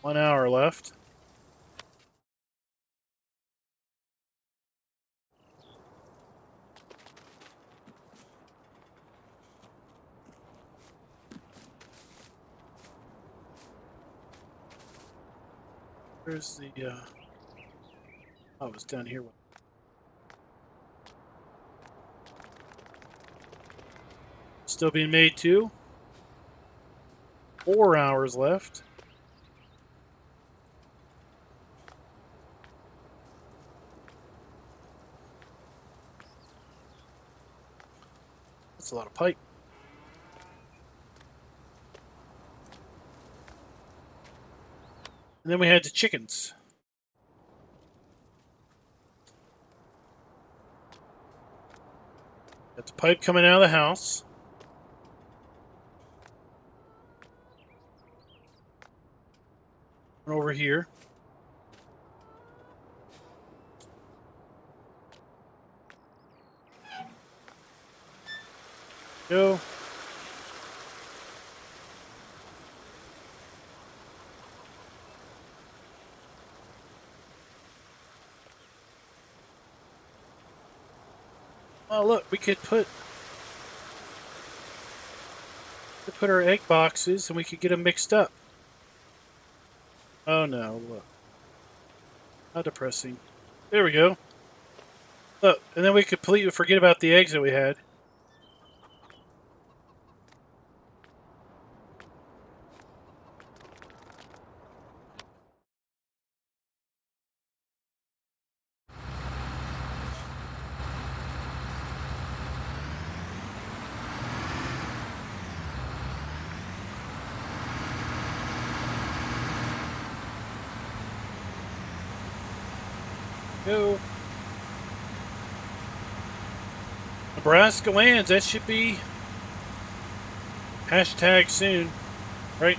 S1: One hour left. Where's the, oh, it was down here. Still being made too. 4 hours left. That's a lot of pipe. And then we had the chickens. Got the pipe coming out of the house. And over here. Go. Oh, look, we could put our egg boxes and we could get them mixed up. Oh no, look. How depressing. There we go. Look, and then we completely forget about the eggs that we had. Go. Nebraska lands, that should be hashtag soon, right?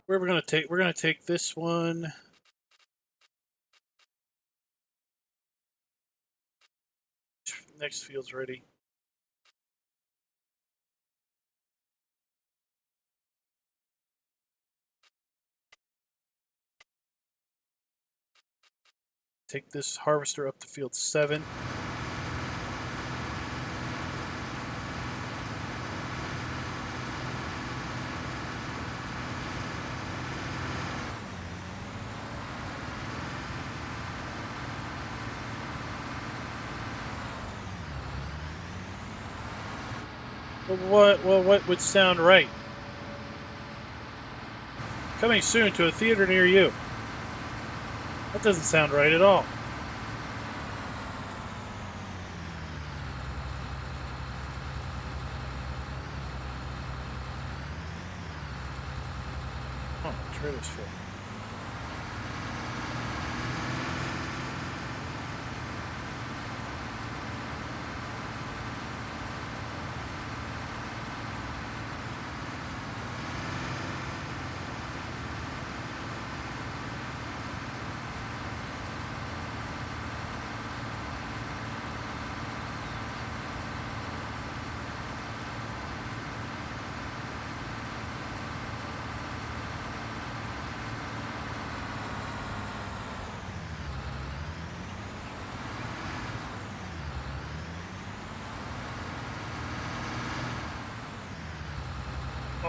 S1: Where we're gonna take? We're gonna take this one. Next field's ready. Take this harvester up to field 7. What would sound right? Coming soon to a theater near you. That doesn't sound right at all. Oh, the trailer's full.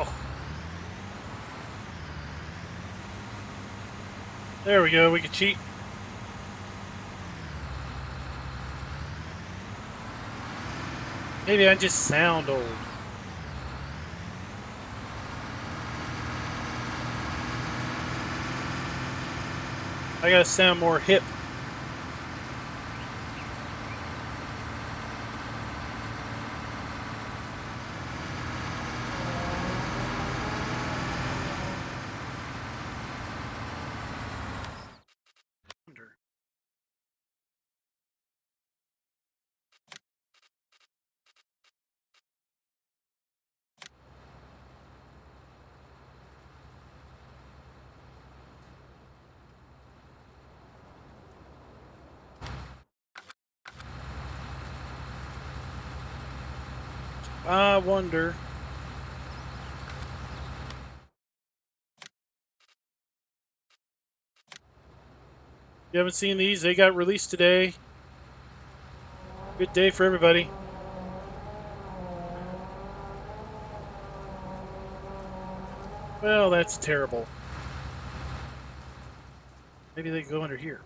S1: Oh. There we go. We can cheat. Maybe I just sound old. I gotta sound more hip. I wonder. You haven't seen these? They got released today. Good day for everybody. Well, that's terrible. Maybe they go under here.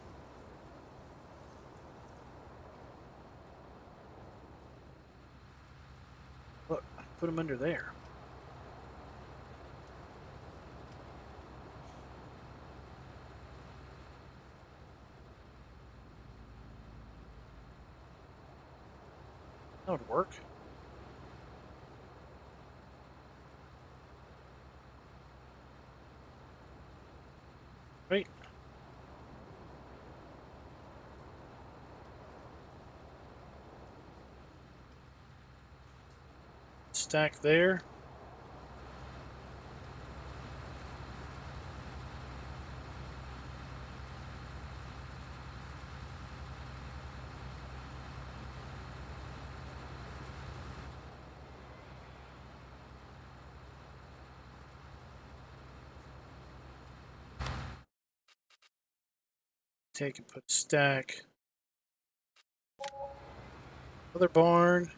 S1: Look, put them under there. That would work. Right. Stack there. Take and put stack. Other barn.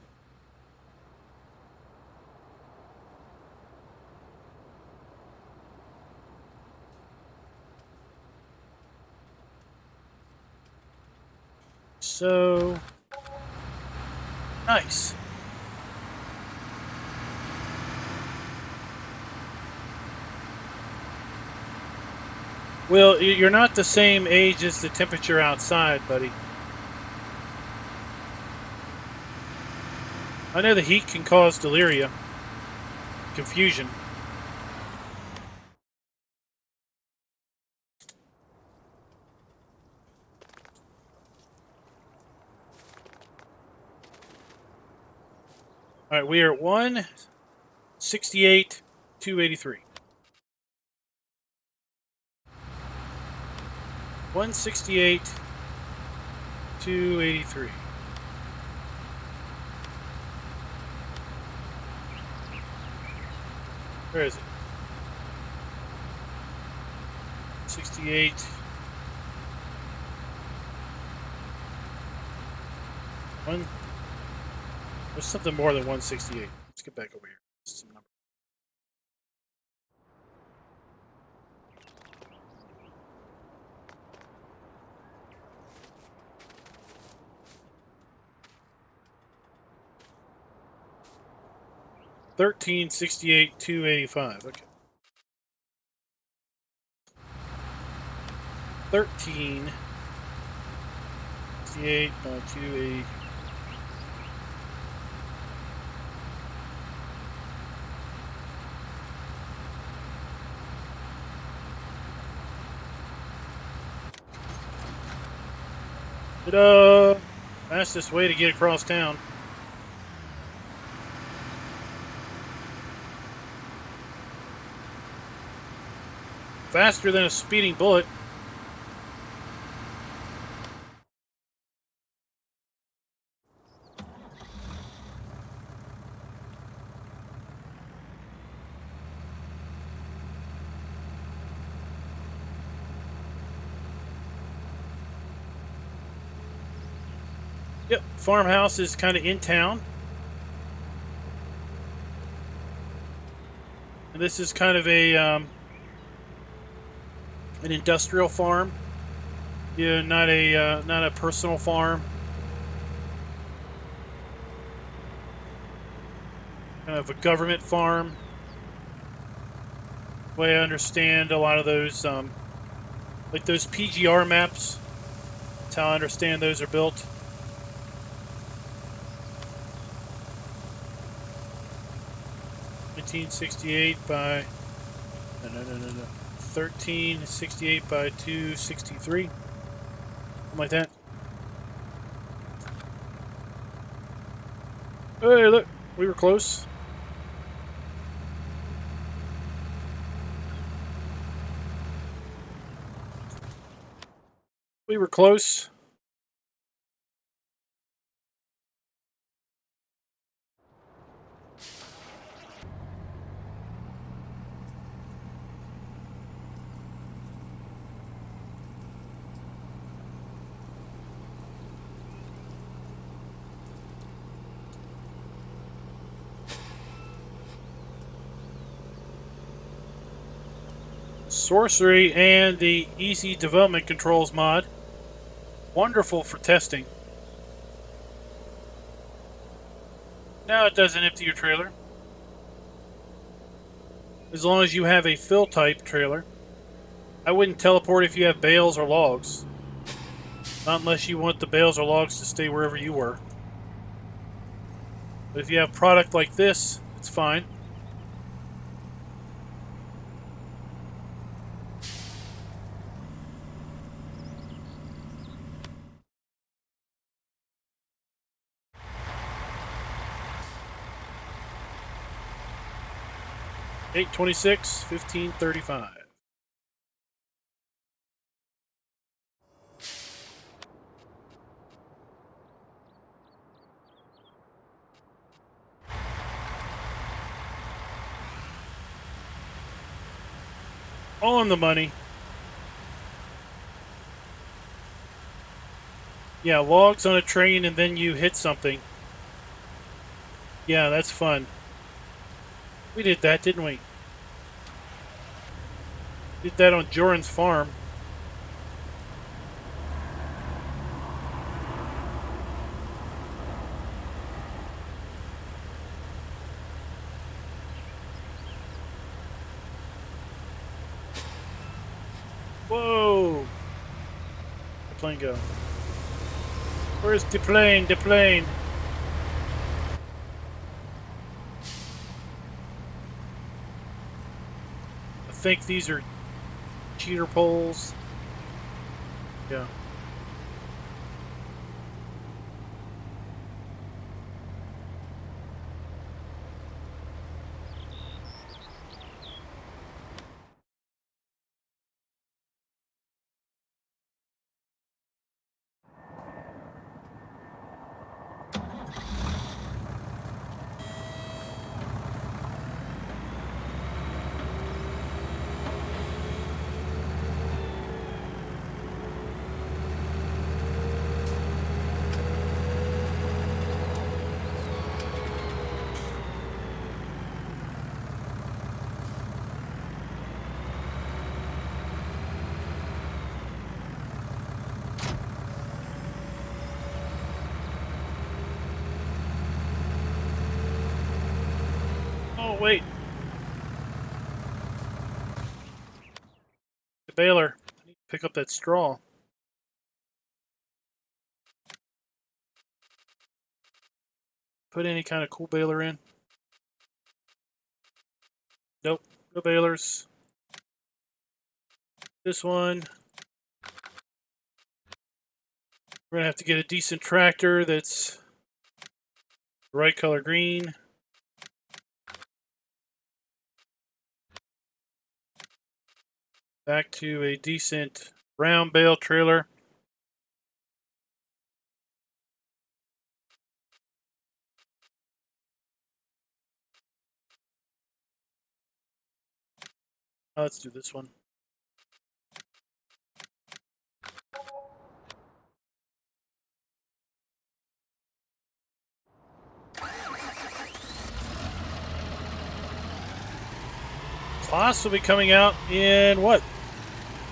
S1: So nice. Well, you're not the same age as the temperature outside, buddy. I know the heat can cause delirium, confusion. All right, we are at 168, 283. 168, 283. Where is it? 68. There's something more than 168. Let's get back over here. Some number. $13.68, $2.85. Okay. 13.68 by 2.80. Ta-da! Fastest way to get across town. Faster than a speeding bullet. Yep, farmhouse is kind of in town. And this is kind of a an industrial farm. Yeah, not a personal farm. Kind of a government farm. The way I understand a lot of those, like those PGR maps. That's how I understand those are built. $1968 by no. 1368 by 263. Something like that. Hey, look, we were close. We were close. Sorcery and the Easy Development Controls mod. Wonderful for testing. Now it doesn't empty your trailer. As long as you have a fill type trailer. I wouldn't teleport if you have bales or logs. Not unless you want the bales or logs to stay wherever you were. But if you have product like this, it's fine. $826, $1535. On the money. Yeah, logs on a train and then you hit something. Yeah, that's fun. We did that, didn't we? Did that on Joran's farm. Whoa! The plane go. Where's the plane? The plane. I think these are cheater poles. Yeah. Oh, wait. The baler. I need to pick up that straw. Put any kind of cool baler in. Nope. No balers. This one. We're going to have to get a decent tractor that's the right color green. Back to a decent brown bale trailer. Let's do this one. possibly coming out in what?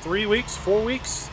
S1: 3 weeks? 4 weeks?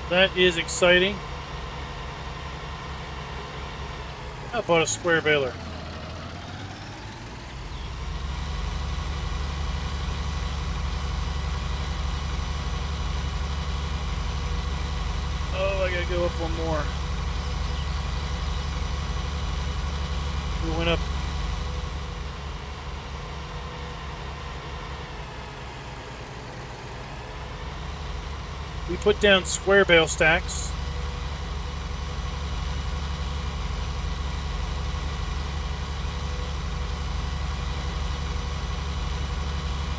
S1: That is exciting. I bought a square baler. Oh, I gotta go up one more. We went up. We put down square bale stacks.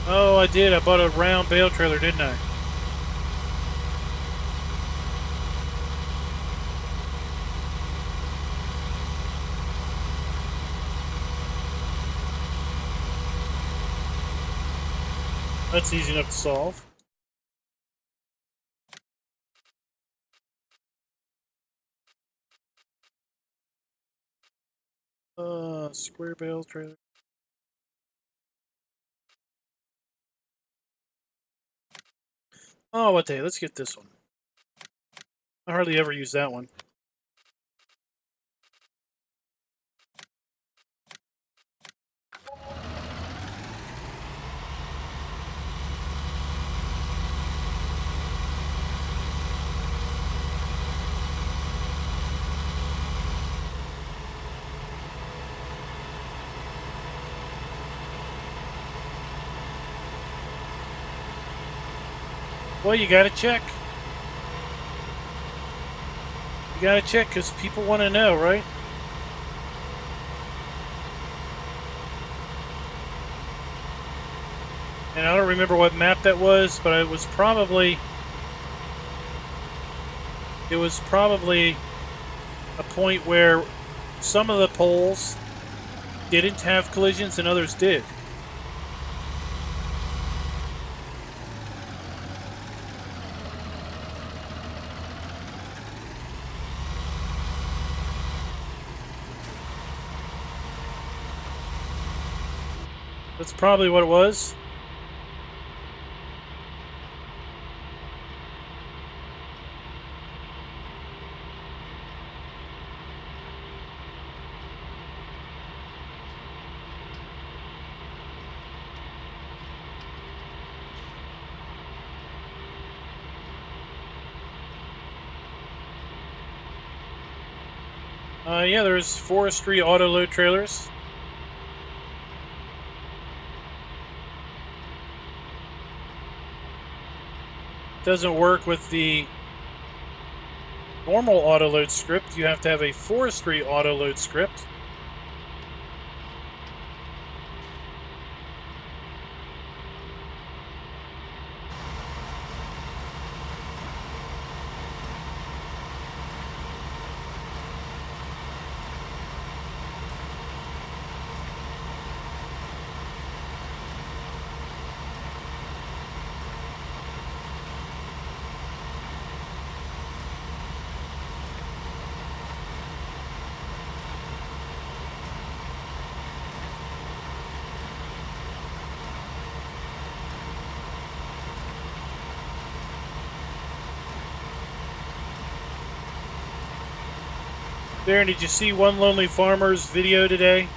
S1: Oh, I did. I bought a round bale trailer, didn't I? That's easy enough to solve. Square bale trailer. Oh, what day? Let's get this one. I hardly ever use that one. Well, you gotta check. You gotta check because people want to know, right? And I don't remember what map that was, but it was probably a point where some of the poles didn't have collisions and others did. That's probably what it was. Yeah, there's forestry auto load trailers. Doesn't work with the normal auto load script. You have to have a forestry auto load script. Darren, did you see One Lonely Farmer's video today?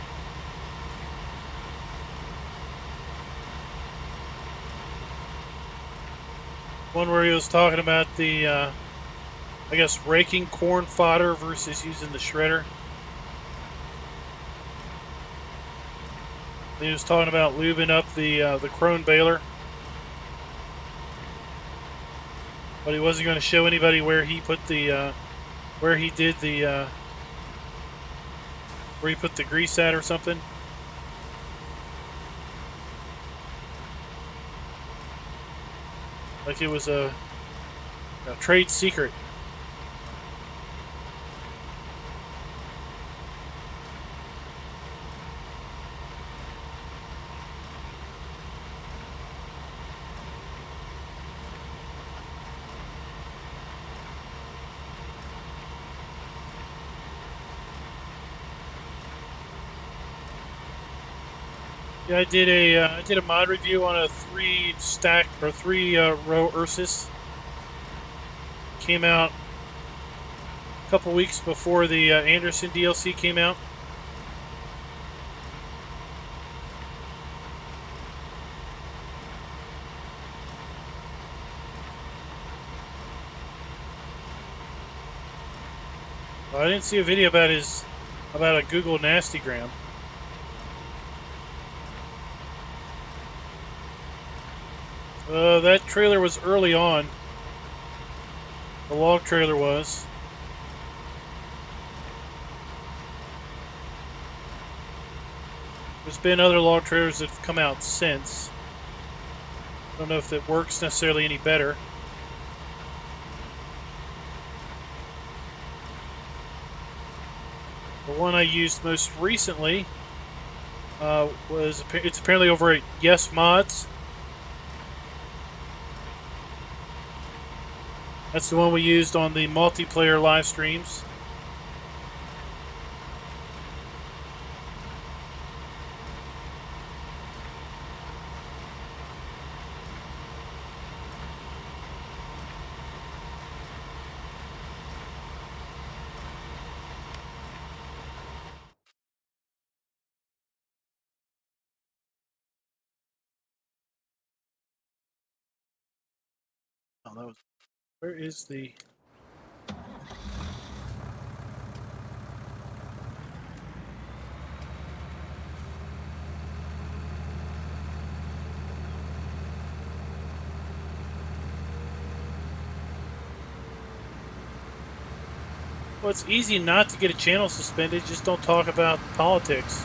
S1: One where he was talking about the, I guess, raking corn fodder versus using the shredder. He was talking about lubing up the crone baler, but he wasn't going to show anybody where he put the where he did the where he put the grease at or something. like it was a trade secret. Yeah, I did a mod review on a 3-stack or 3-row Ursus. Came out a couple weeks before the Anderson DLC came out. Well, I didn't see a video about a Google Nastygram. That trailer was early on. The log trailer was. There's been other log trailers that have come out since. I don't know if it works necessarily any better. The one I used most recently it's apparently over at Yes Mods. That's the one we used on the multiplayer live streams. Oh, that was, where is the... Well, it's easy not to get a channel suspended. Just don't talk about politics.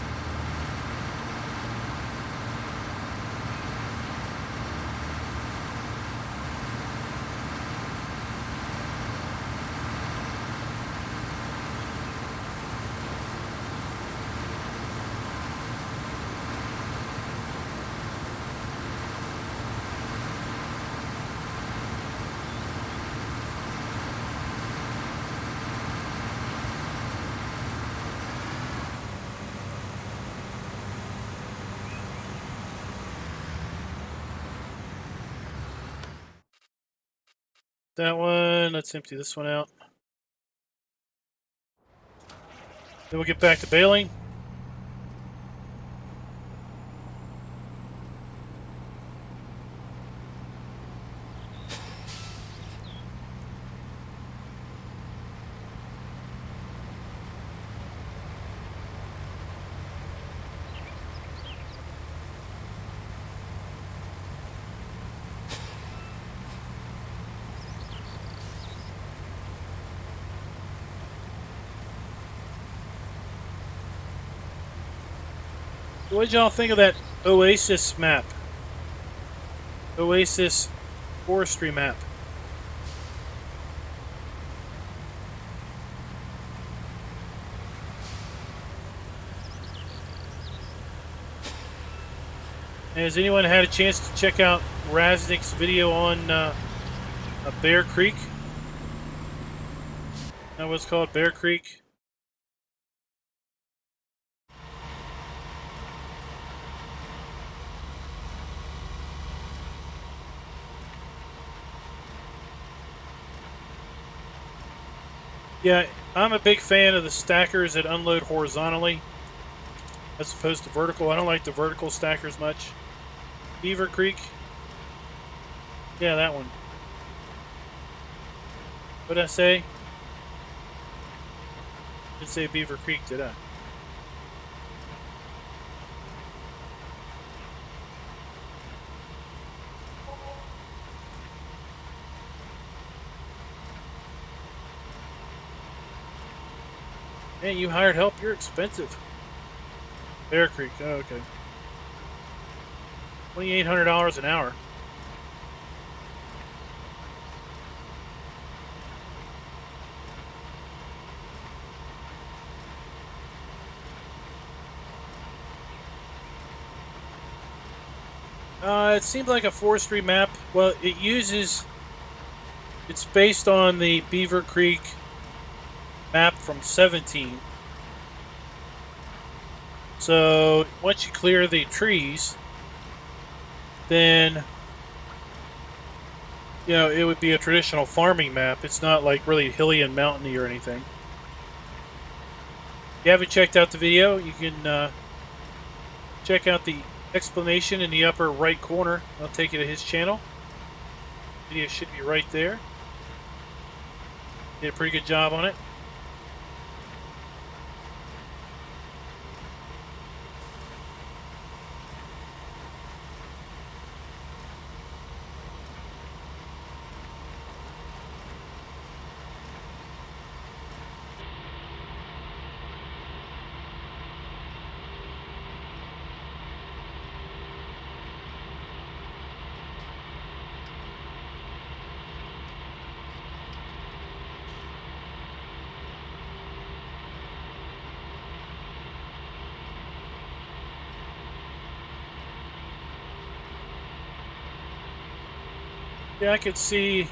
S1: That one, let's empty this one out. Then we'll get back to baling. What did y'all think of that Oasis map? Oasis forestry map. Has anyone had a chance to check out Raznik's video on Bear Creek? That was called Bear Creek. Yeah, I'm a big fan of the stackers that unload horizontally as opposed to vertical. I don't like the vertical stackers much. Beaver Creek. Yeah, that one. What did I say? I didn't say Beaver Creek, did I? Man, you hired help? You're expensive. Bear Creek. Oh, okay. $2,800 an hour. It seemed like a forestry map. Well, it's based on the Beaver Creek map from 17. So once you clear the trees, then it would be a traditional farming map. It's not like really hilly and mountainy or anything. If you haven't checked out the video, you can check out the explanation in the upper right corner. I'll take you to his channel. The video should be right there. Did a pretty good job on it. Yeah, I could see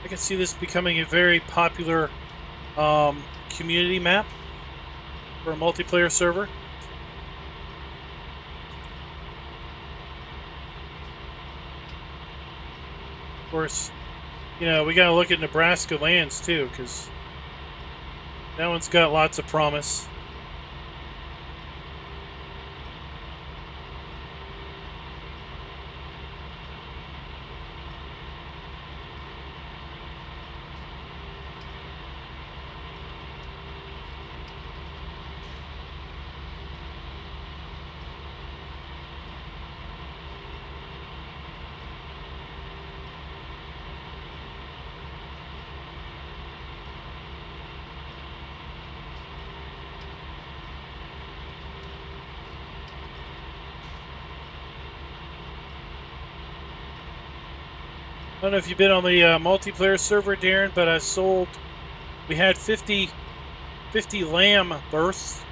S1: this becoming a very popular community map for a multiplayer server. Of course, we got to look at Nebraska lands too, because that one's got lots of promise. I don't know if you've been on the multiplayer server, Darren, but we had 50 lamb births.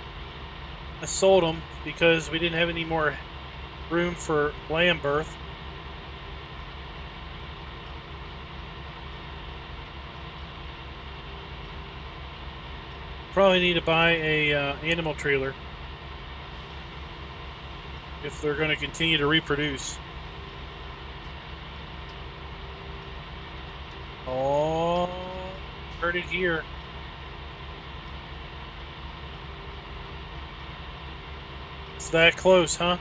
S1: I sold them because we didn't have any more room for lamb birth. Probably need to buy a animal trailer if they're going to continue to reproduce. Oh, heard it here. It's that close, huh?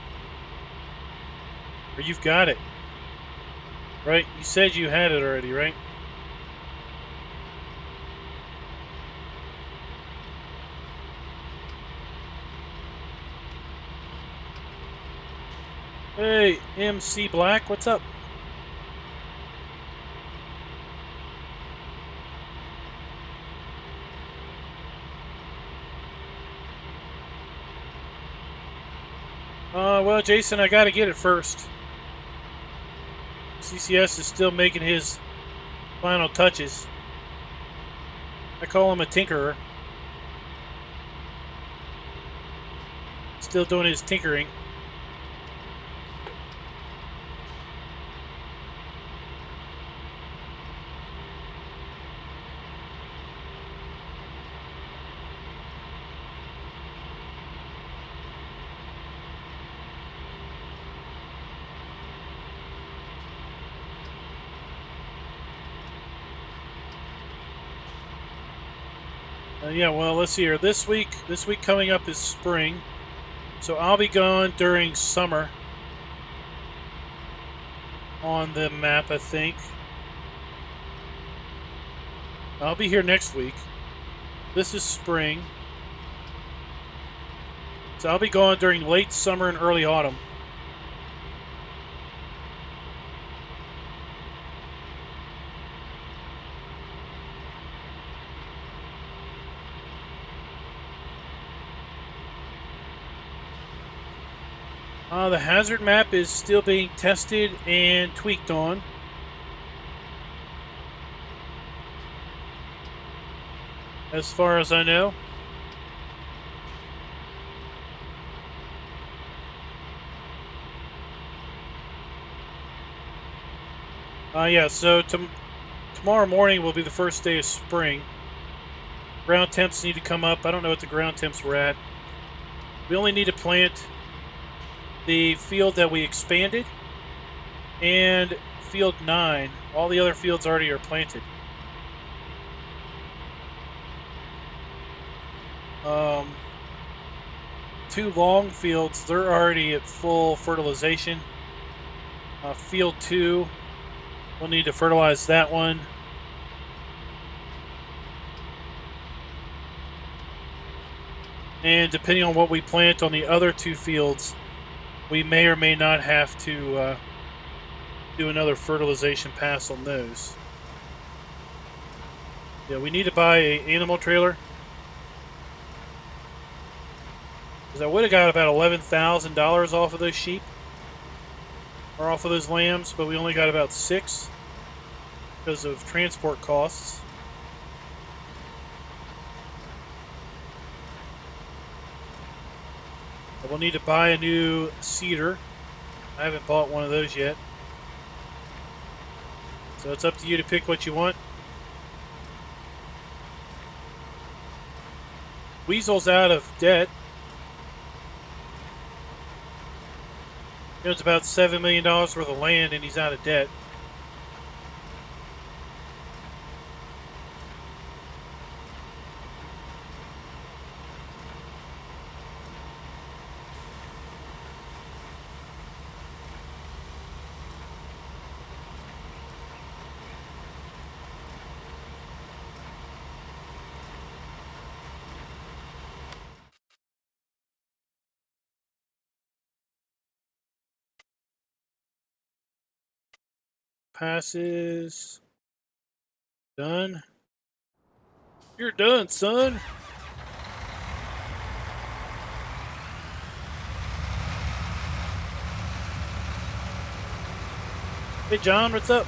S1: Or you've got it. Right? You said you had it already, right? Hey, MC Black, what's up? Well, Jason, I gotta get it first. CCS is still making his final touches. I call him a tinkerer. Still doing his tinkering. Yeah, well, let's see here. This week coming up is spring, so I'll be gone during summer on the map, I think. I'll be here next week. This is spring, so I'll be gone during late summer and early autumn. The hazard map is still being tested and tweaked on. As far as I know. Yeah, so tomorrow morning will be the first day of spring. Ground temps need to come up. I don't know what the ground temps were at. We only need to plant the field that we expanded and field 9. All the other fields already are planted. Two long fields, they're already at full fertilization. Field 2, we'll need to fertilize that one. And depending on what we plant on the other two fields, we may or may not have to do another fertilization pass on those. Yeah, we need to buy an animal trailer. Because I would have got about $11,000 off of those sheep. Or off of those lambs, but we only got about 6 because of transport costs. We'll need to buy a new seeder. I haven't bought one of those yet. So it's up to you to pick what you want. Weasel's out of debt. He owns about $7 million worth of land and he's out of debt. Passes. Done. You're done, son. Hey, John, what's up?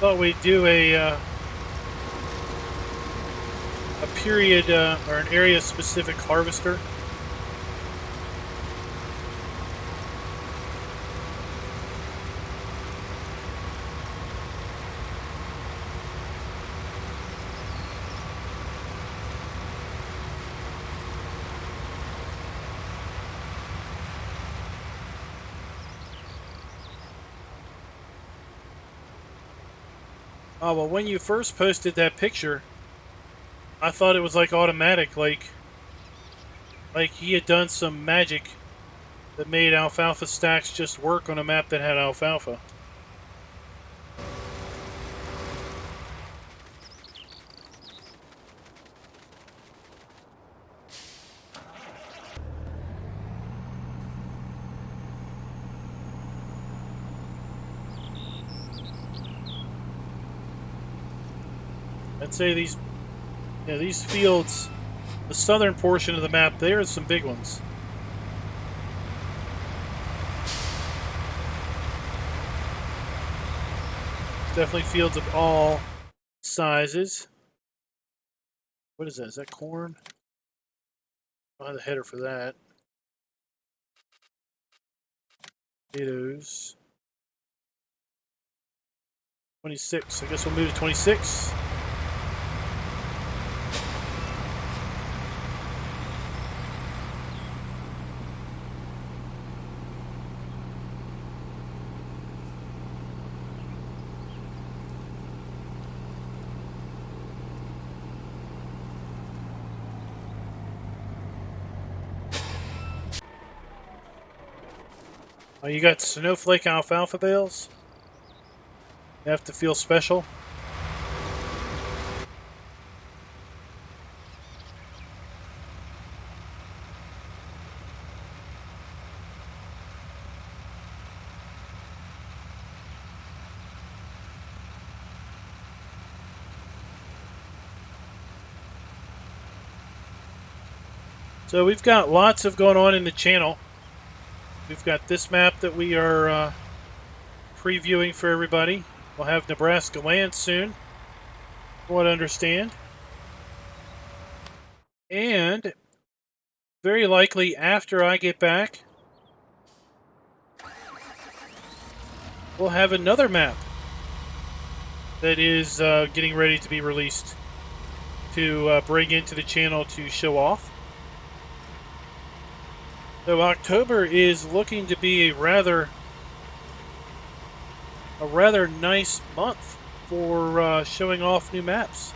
S1: Thought we'd do a period or an area specific harvester. Oh, well, when you first posted that picture, I thought it was like automatic, like he had done some magic that made alfalfa stacks just work on a map that had alfalfa. I'd say these fields, the southern portion of the map, there are some big ones. Definitely fields of all sizes. What is that? Is that corn? I'll have the header for that. Potatoes. 26. I guess we'll move to 26. Oh, you got snowflake alfalfa bales? You have to feel special. So we've got lots of going on in the channel. We've got this map that we are previewing for everybody. We'll have Nebraska land soon, from what I understand. And very likely after I get back, we'll have another map that is getting ready to be released to bring into the channel to show off. So October is looking to be a rather nice month for showing off new maps.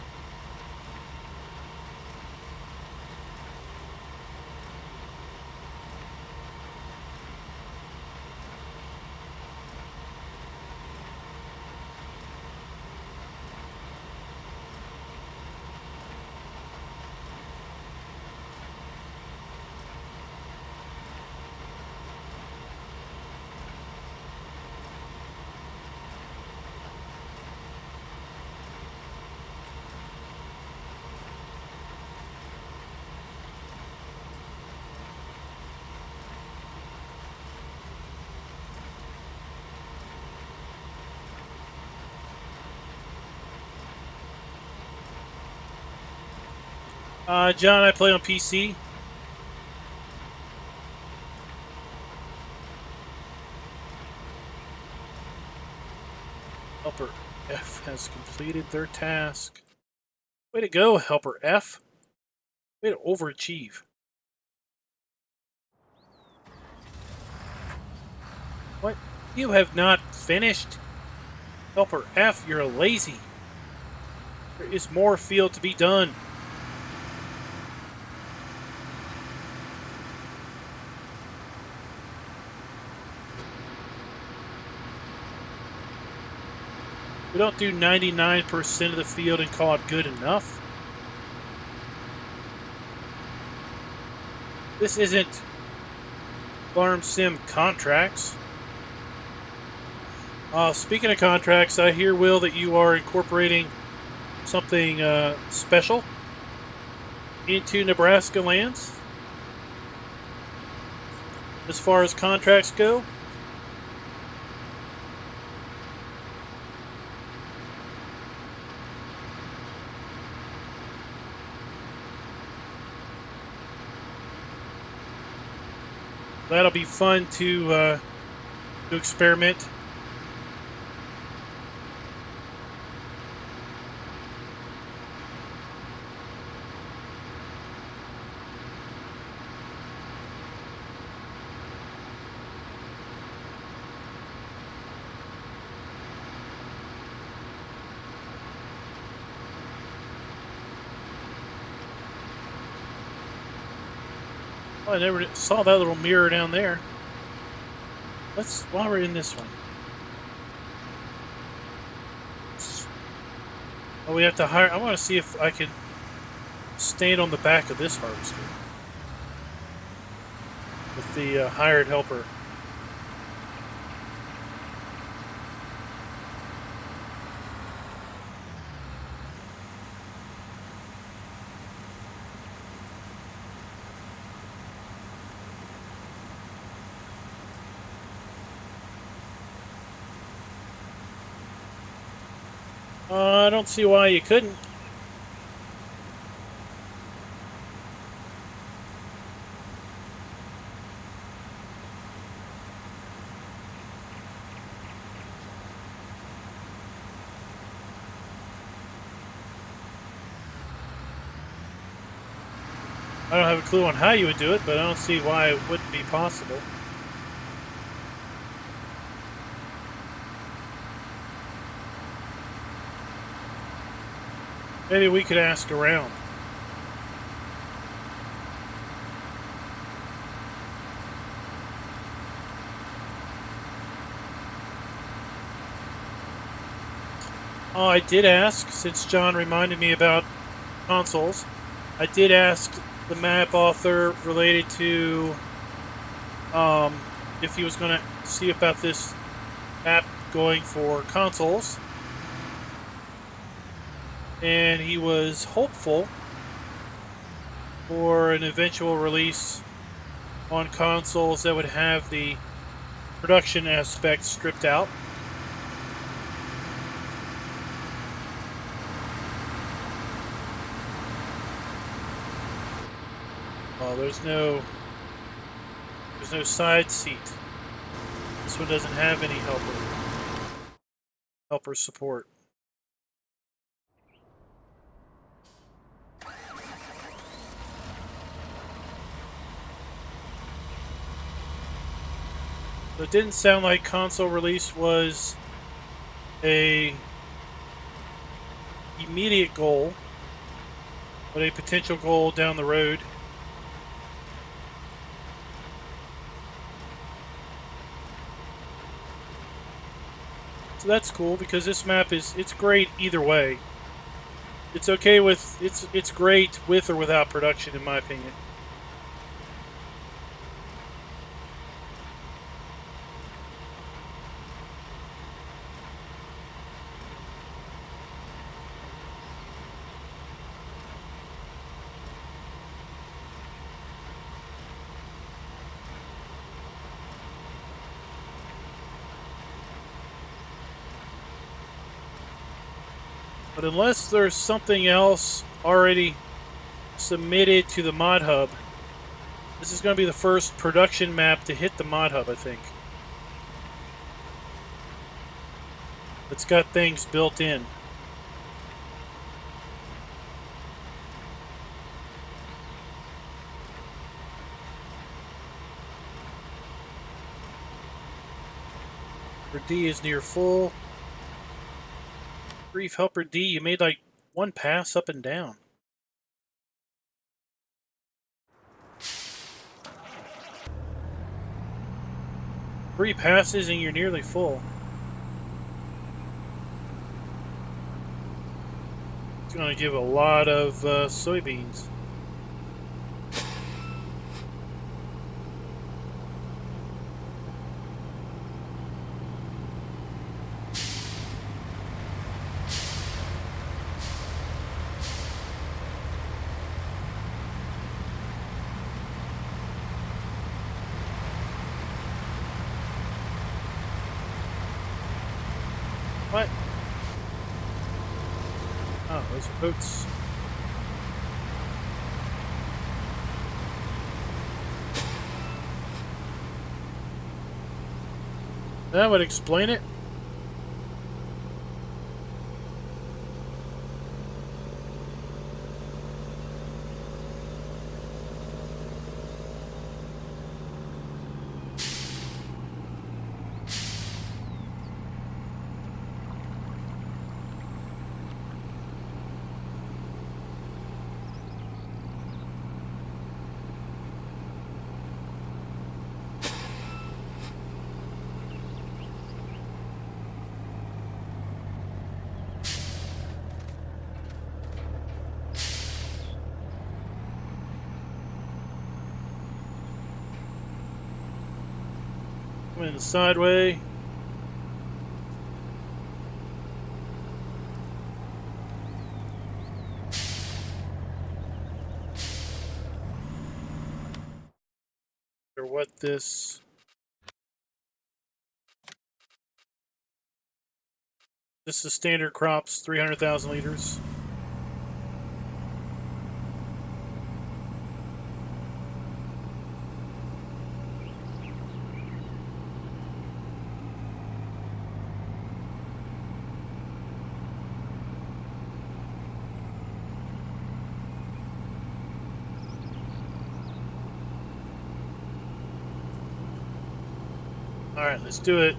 S1: John, I play on PC. Helper F has completed their task. Way to go, Helper F. Way to overachieve. What? You have not finished? Helper F, you're lazy. There is more field to be done. We don't do 99% of the field and call it good enough. This isn't Farm Sim contracts. Speaking of contracts, I hear, Will, that you are incorporating something special into Nebraska lands as far as contracts go. That'll be fun to experiment. Oh, I never saw that little mirror down there. While we're in this one. Oh, we have to hire. I want to see if I can stand on the back of this harvester with the hired helper. I don't see why you couldn't. I don't have a clue on how you would do it, but I don't see why it wouldn't be possible. Maybe we could ask around. Oh, I did ask, since John reminded me about consoles, I did ask the map author related to if he was going to see about this map going for consoles. And he was hopeful for an eventual release on consoles that would have the production aspect stripped out. Oh, there's no side seat. This one doesn't have any helper support. So it didn't sound like console release was a immediate goal, but a potential goal down the road. So that's cool because this map it's great either way. It's okay with it's great with or without production in my opinion. But unless there's something else already submitted to the mod hub, this is going to be the first production map to hit the mod hub, I think. It's got things built in. Verde is near full. Brief helper D, you made like one pass up and down. Three passes and you're nearly full. It's going to give a lot of soybeans. What? Oh, those are oats. That would explain it. Coming in the sideway. Or what this... This is standard crops, 300,000 liters. All right, let's do it.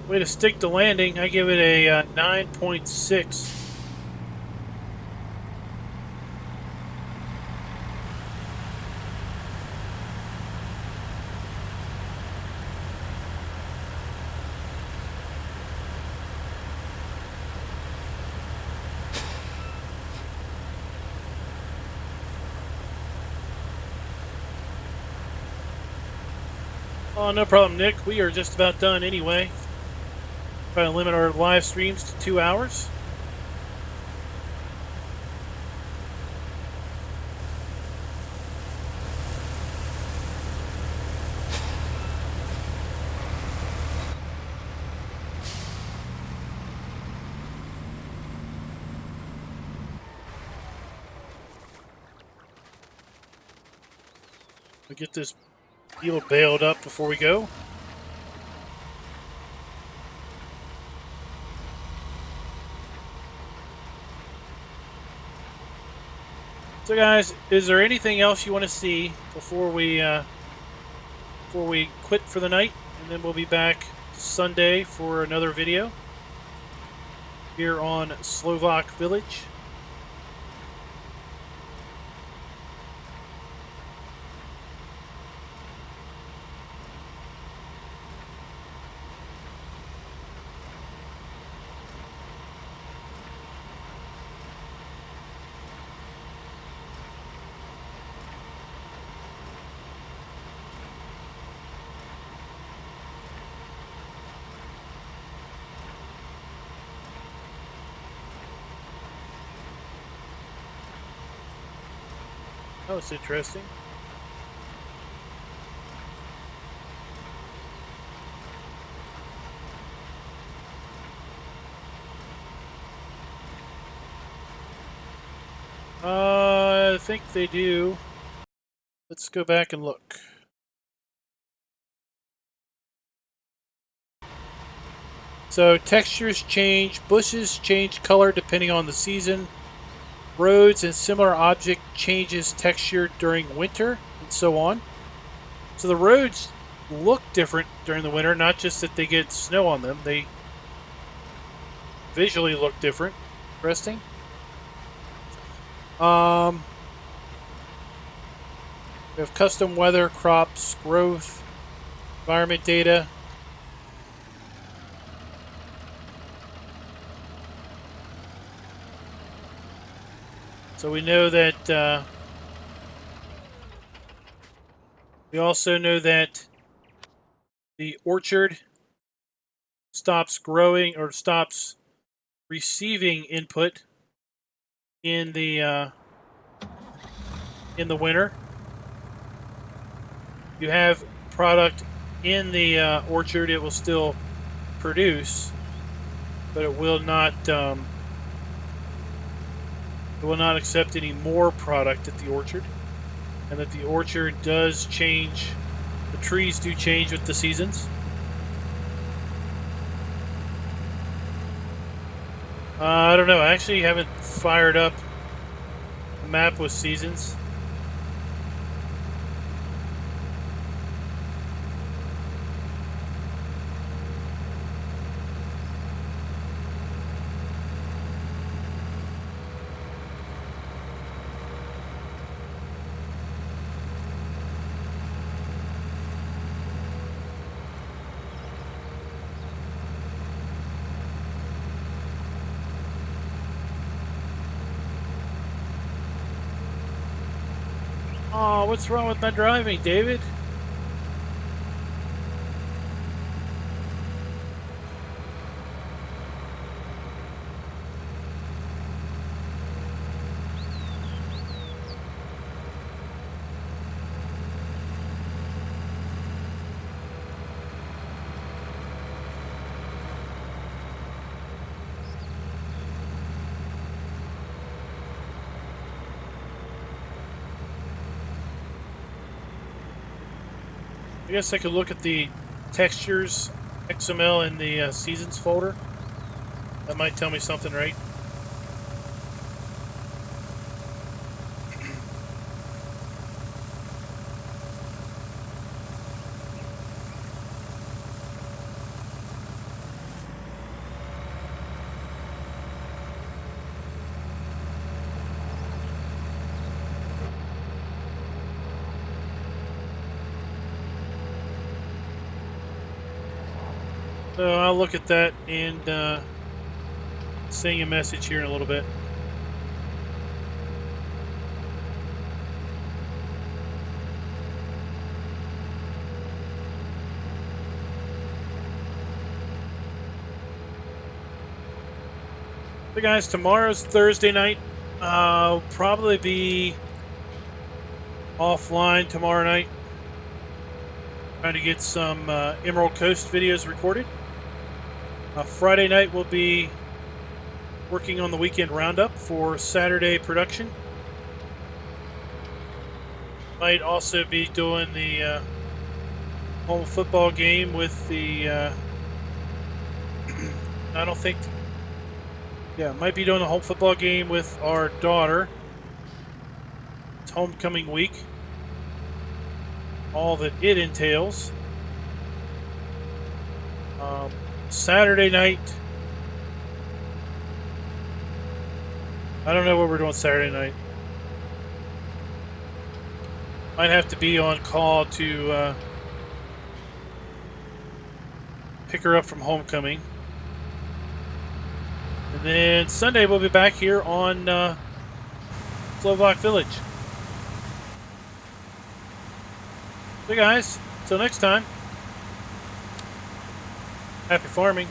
S1: Way to stick the landing. I give it a 9.6. Oh, no problem, Nick. We are just about done anyway. Try to limit our live streams to 2 hours. We get this deal bailed up before we go. So, guys, is there anything else you want to see before we quit for the night? And then we'll be back Sunday for another video here on Slovak Village. Oh, it's interesting. I think they do. Let's go back and look. So textures change, bushes change color depending on the season. Roads and similar object changes texture during winter, and so on. So the roads look different during the winter, not just that they get snow on them. They visually look different. Interesting. We have custom weather, crops, growth, environment data. So we know that, we also know that the orchard stops growing or stops receiving input in the winter. You have product in the orchard, it will still produce, but it will not accept any more product at the orchard. And that the orchard does change, the trees do change with the seasons. I don't know, I actually haven't fired up a map with seasons. Oh, what's wrong with my driving, David? I guess I could look at the textures XML in the seasons folder. That might tell me something, right? So I'll look at that and send you a message here in a little bit. So guys, tomorrow's Thursday night. I'll probably be offline tomorrow night, trying to get some Emerald Coast videos recorded. Friday night we'll be working on the weekend roundup for Saturday production. Might also be doing the home football game with the I don't think, yeah, might be doing a home football game with our daughter. It's homecoming week, all that it entails. Saturday night, I don't know what we're doing Saturday night. Might have to be on call to pick her up from homecoming. And then Sunday we'll be back here on Slovak Village. So guys, until next time, happy farming.